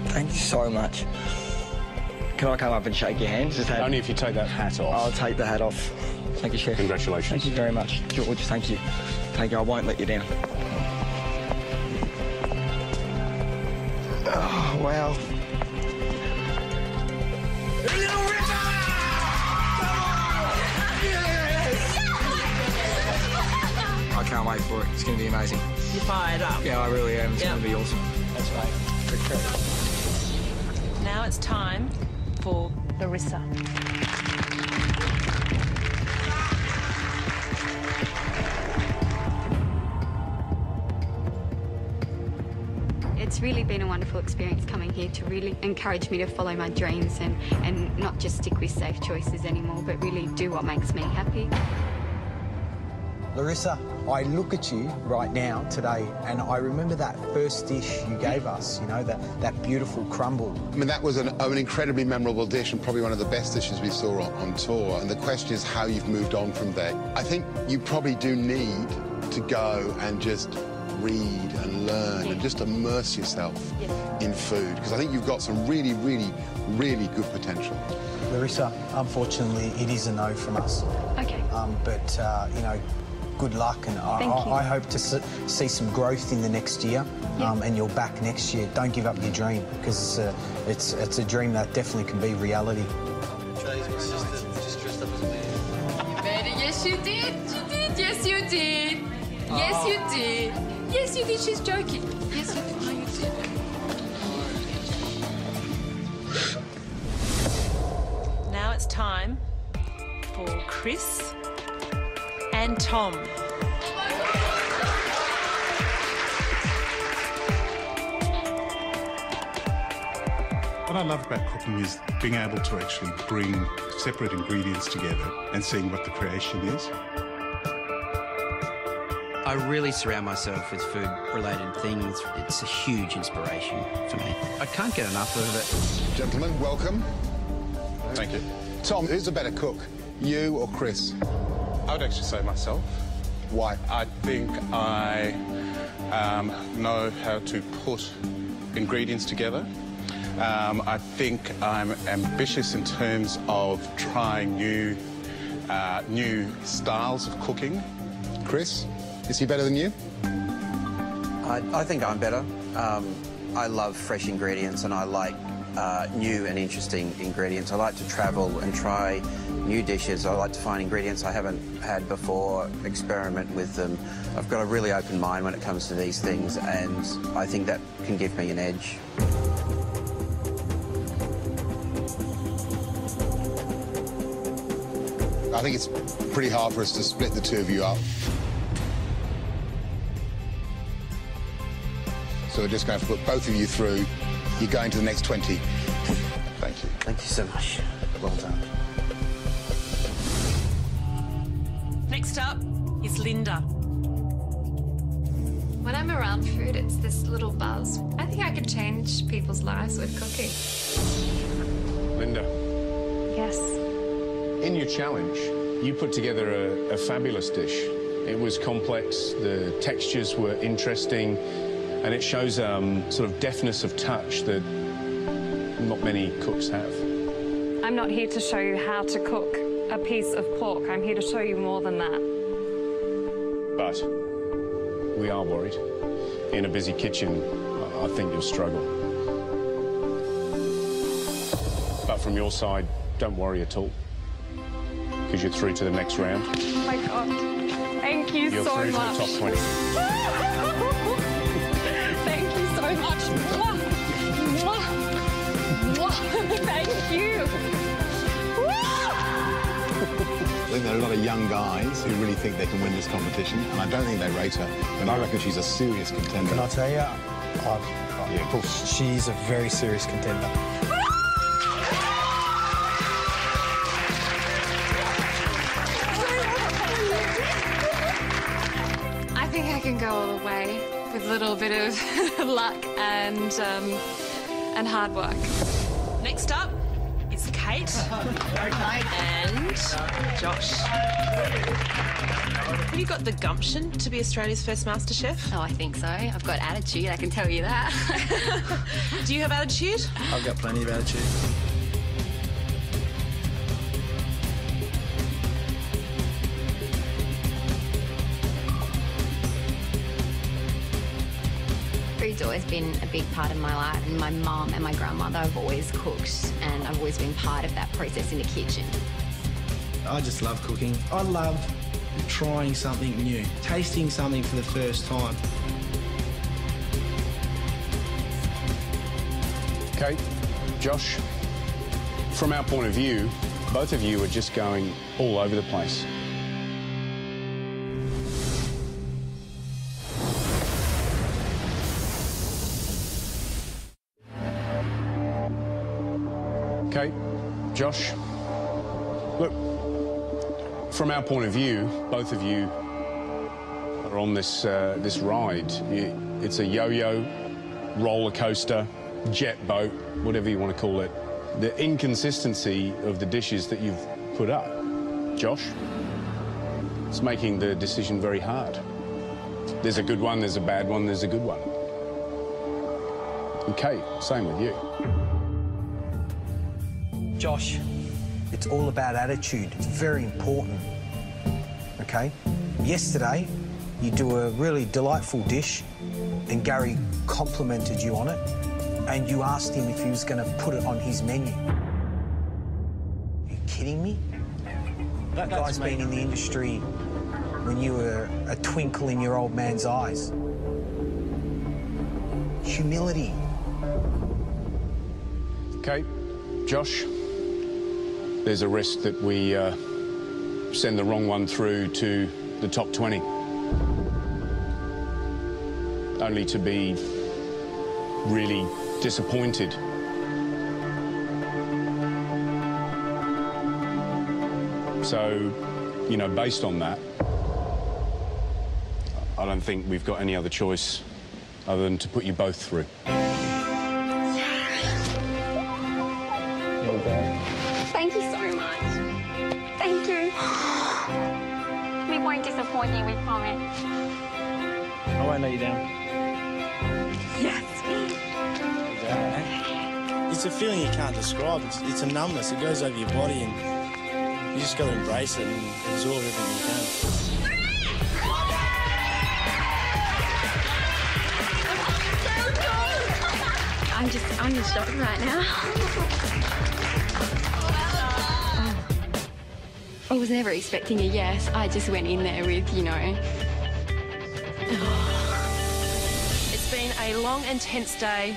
Thank you so much. Can I come up and shake your hand? Only if you take that hat off. I'll take the hat off. Thank you, Chef. Congratulations. Thank you very much. George, thank you. Thank you. I won't let you down. Oh, wow. I can't wait for it. It's going to be amazing. You're fired up. Yeah, I really am. It's going to be awesome. That's right. Now it's time for Larissa. It's really been a wonderful experience coming here to really encourage me to follow my dreams and not just stick with safe choices anymore, but really do what makes me happy. Larissa, I look at you right now today and I remember that first dish you gave us, you know, that beautiful crumble. I mean, that was an incredibly memorable dish and probably one of the best dishes we saw on tour. And the question is how you've moved on from there. I think you probably do need to go and just read and learn and just immerse yourself in food, because I think you've got some really, really, really good potential. Larissa, unfortunately, it is a no from us. Okay. But, you know, good luck, and I hope to see some growth in the next year, and you're back next year. Don't give up your dream, because it's a dream that definitely can be reality. Yes, you did. You did. Yes, you did. Yes, you did. Yes, you did. She's joking. Yes, you did. No, you did. Now it's time for Chris and Tom. What I love about cooking is being able to actually bring separate ingredients together and seeing what the creation is. I really surround myself with food-related things. It's a huge inspiration for me. I can't get enough of it. Gentlemen, welcome. Thank you. Tom, who's a better cook, you or Chris? I would actually say myself. Why? I think I know how to put ingredients together. I think I'm ambitious in terms of trying new styles of cooking. Chris, is he better than you? I think I'm better. I love fresh ingredients and I like new and interesting ingredients. I like to travel and try new dishes. I like to find ingredients I haven't had before, experiment with them. I've got a really open mind when it comes to these things, and I think that can give me an edge. I think it's pretty hard for us to split the two of you up. So we're just going to put both of you through. You're going to the next 20. Thank you. Thank you so much. Well done. Next up is Linda. When I'm around food, it's this little buzz. I think I could change people's lives with cooking. Linda. Yes. In your challenge, you put together a fabulous dish. It was complex, the textures were interesting, and it shows sort of deftness of touch that not many cooks have. I'm not here to show you how to cook a piece of pork. I'm here to show you more than that. But we are worried. In a busy kitchen, I think you'll struggle. But from your side, don't worry at all, because you're through to the next round. Oh my God. Thank you You're so through much. to the top 20. Thank you so much. Mwah. Mwah. Mwah. Thank you. Linda, there are a lot of young guys who really think they can win this competition, and I don't think they rate her, but I reckon she's a serious contender. Can I tell you? Yeah, of course. She's a very serious contender. I think I can go all the way with a little bit of luck and hard work. Next up is Kate and Josh. Have you got the gumption to be Australia's first MasterChef? Oh, I think so. I've got attitude, I can tell you that. Do you have attitude? I've got plenty of attitude. Food's always been a big part of my life, and my mum and my grandmother have always cooked, and I've always been part of that process in the kitchen. I just love cooking. I love trying something new, tasting something for the first time. Kate, Josh, from our point of view, both of you are just going all over the place. Kate, Josh, look, from our point of view, both of you are on this this ride. It's a yo-yo, roller coaster, jet boat, whatever you want to call it. The inconsistency of the dishes that you've put up, Josh, it's making the decision very hard. There's a good one, there's a bad one, there's a good one. And Kate, same with you. Josh, it's all about attitude. It's very important, okay? Yesterday, you do a really delightful dish, and Gary complimented you on it, and you asked him if he was going to put it on his menu. Are you kidding me? That guy's been in the industry when you were a twinkle in your old man's eyes. Humility. Kate, Josh, there's a risk that we send the wrong one through to the top 20. Only to be really disappointed. So, you know, based on that, I don't think we've got any other choice other than to put you both through. Thank you so much. Thank you. We won't disappoint you, we promise. I won't let you down. Yes. It's a feeling you can't describe. It's a numbness. It goes over your body, and you just got to embrace it and absorb everything you can. I'm in shock right now. I was never expecting a yes. I just went in there with, you know. It's been a long, intense day,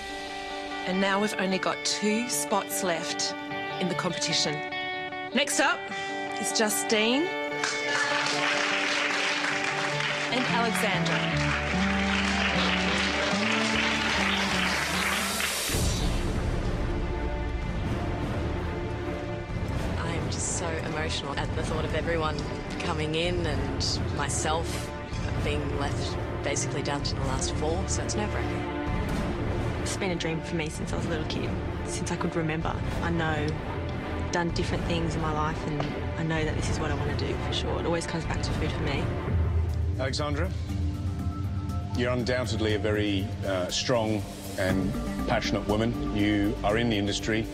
and now we've only got 2 spots left in the competition. Next up is Justine and Alexandra. So emotional at the thought of everyone coming in and myself being left basically down to the last 4, so it's nerve-wracking. It's been a dream for me since I was a little kid, since I could remember. I know I've done different things in my life, and I know that this is what I want to do for sure. It always comes back to food for me. Alexandra, you're undoubtedly a very strong and passionate woman. You are in the industry,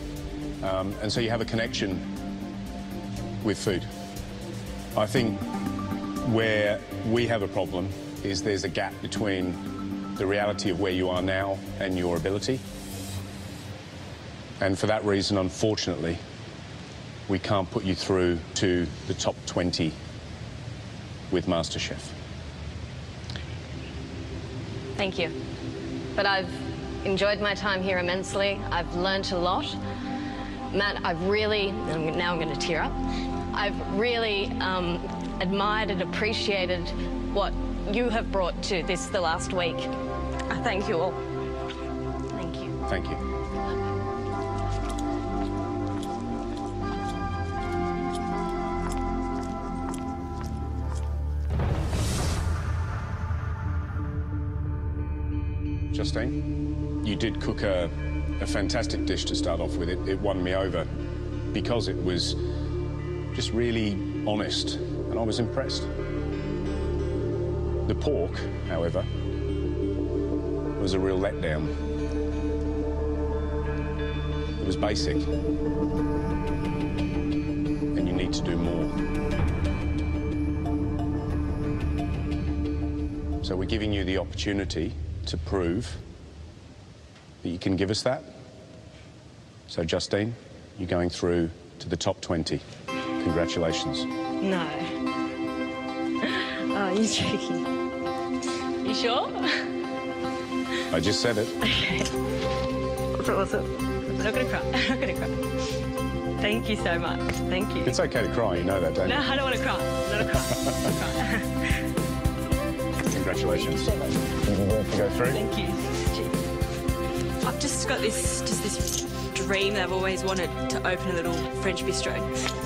and so you have a connection with food. I think where we have a problem is there's a gap between the reality of where you are now and your ability. And for that reason, unfortunately, we can't put you through to the top 20 with MasterChef. Thank you. But I've enjoyed my time here immensely. I've learnt a lot. Matt, now I'm going to tear up. I've really admired and appreciated what you have brought to this the last week. I thank you all. Thank you. Thank you. Justine, you did cook a fantastic dish to start off with. It won me over because it was just really honest, and I was impressed. The pork, however, was a real letdown. It was basic, and you need to do more. So we're giving you the opportunity to prove that you can give us that. So, Justine, you're going through to the top 20. Congratulations. No. Oh, you're joking. You sure? I just said it. Okay. What's it? I'm not gonna cry. I'm not gonna cry. Thank you so much. Thank you. It's okay to cry, you know that, don't you? No, I don't want to cry. I'm not a cry. Congratulations. Thank you so much. Did you want to go through? Thank you. I've just got this dream that I've always wanted to open a little French bistro.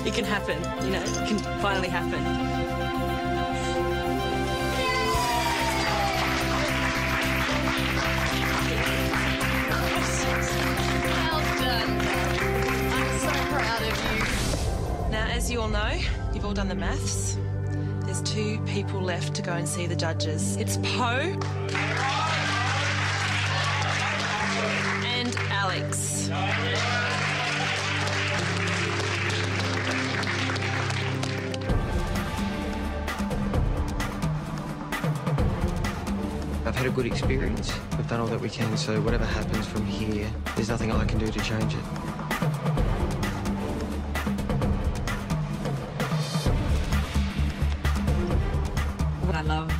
It can happen, you know, it can finally happen. Well done. I'm so proud of you. Now, as you all know, you've all done the maths. There's 2 people left to go and see the judges. It's Poe and Alex. I've had a good experience. We've done all that we can, so whatever happens from here, there's nothing I can do to change it. What I love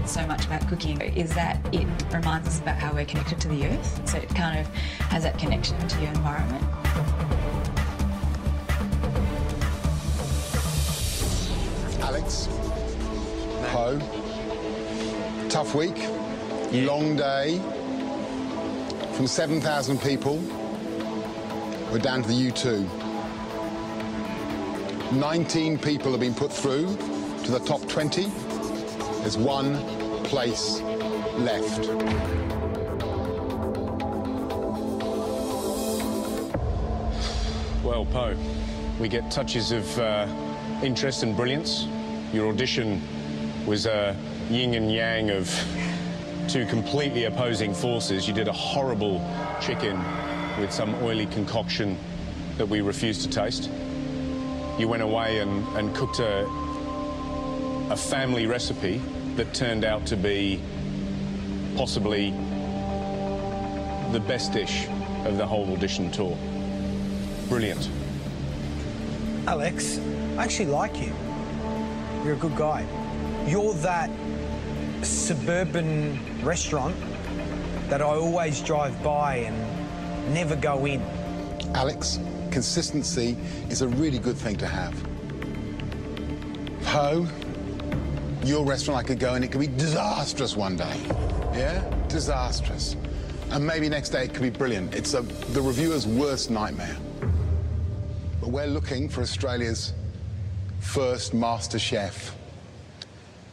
so much about cooking is that it reminds us about how we're connected to the earth. So it kind of has that connection to your environment. Alex, Poe, tough week, long day. From 7,000 people, we're down to the U2. 19 people have been put through to the top 20. There's 1 place left. Well, Poe, we get touches of interest and brilliance. Your audition was a yin and yang of 2 completely opposing forces. You did a horrible chicken with some oily concoction that we refused to taste. You went away and cooked a family recipe that turned out to be possibly the best dish of the whole audition tour. Brilliant. Alex, I actually like you. You're a good guy. You're that suburban restaurant that I always drive by and never go in. Alex, consistency is a really good thing to have. Poe, your restaurant, I could go and it could be disastrous one day. Yeah? Disastrous. And maybe next day it could be brilliant. It's the reviewer's worst nightmare. But we're looking for Australia's first MasterChef.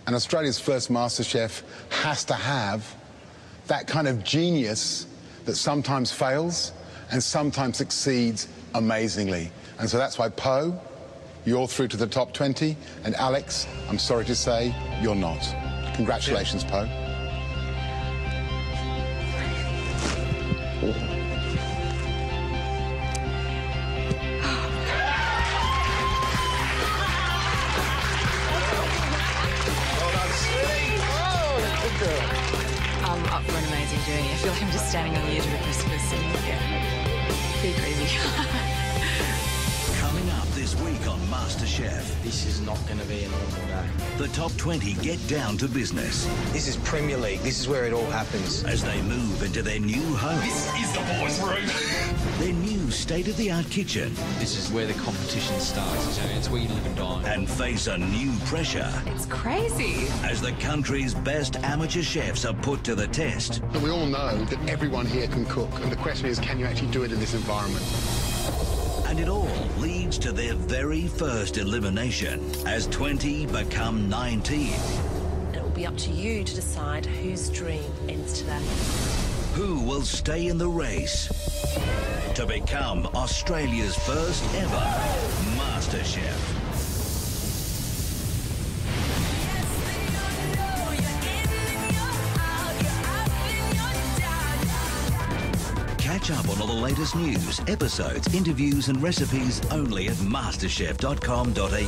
And Australia's first MasterChef has to have that kind of genius that sometimes fails and sometimes succeeds amazingly. And so that's why, Poe, you're through to the top 20, and Alex, I'm sorry to say, you're not. Congratulations, Poe. I'm up for an amazing journey. I feel like I'm just standing on the edge of a precipice and, yeah, pretty crazy. Coming up this This week on MasterChef. This is not going to be a normal day. The top 20 get down to business. This is Premier League. This is where it all happens. As they move into their new home. This is the boys' room. Their new state-of-the-art kitchen. This is where the competition starts. It's where you live and die. And face a new pressure. It's crazy. As the country's best amateur chefs are put to the test. And we all know that everyone here can cook, and the question is, can you actually do it in this environment? And it all leads to their very first elimination as 20 become 19. It will be up to you to decide whose dream ends today. Who will stay in the race to become Australia's first ever MasterChef? Catch up on all the latest news, episodes, interviews and recipes only at masterchef.com.au.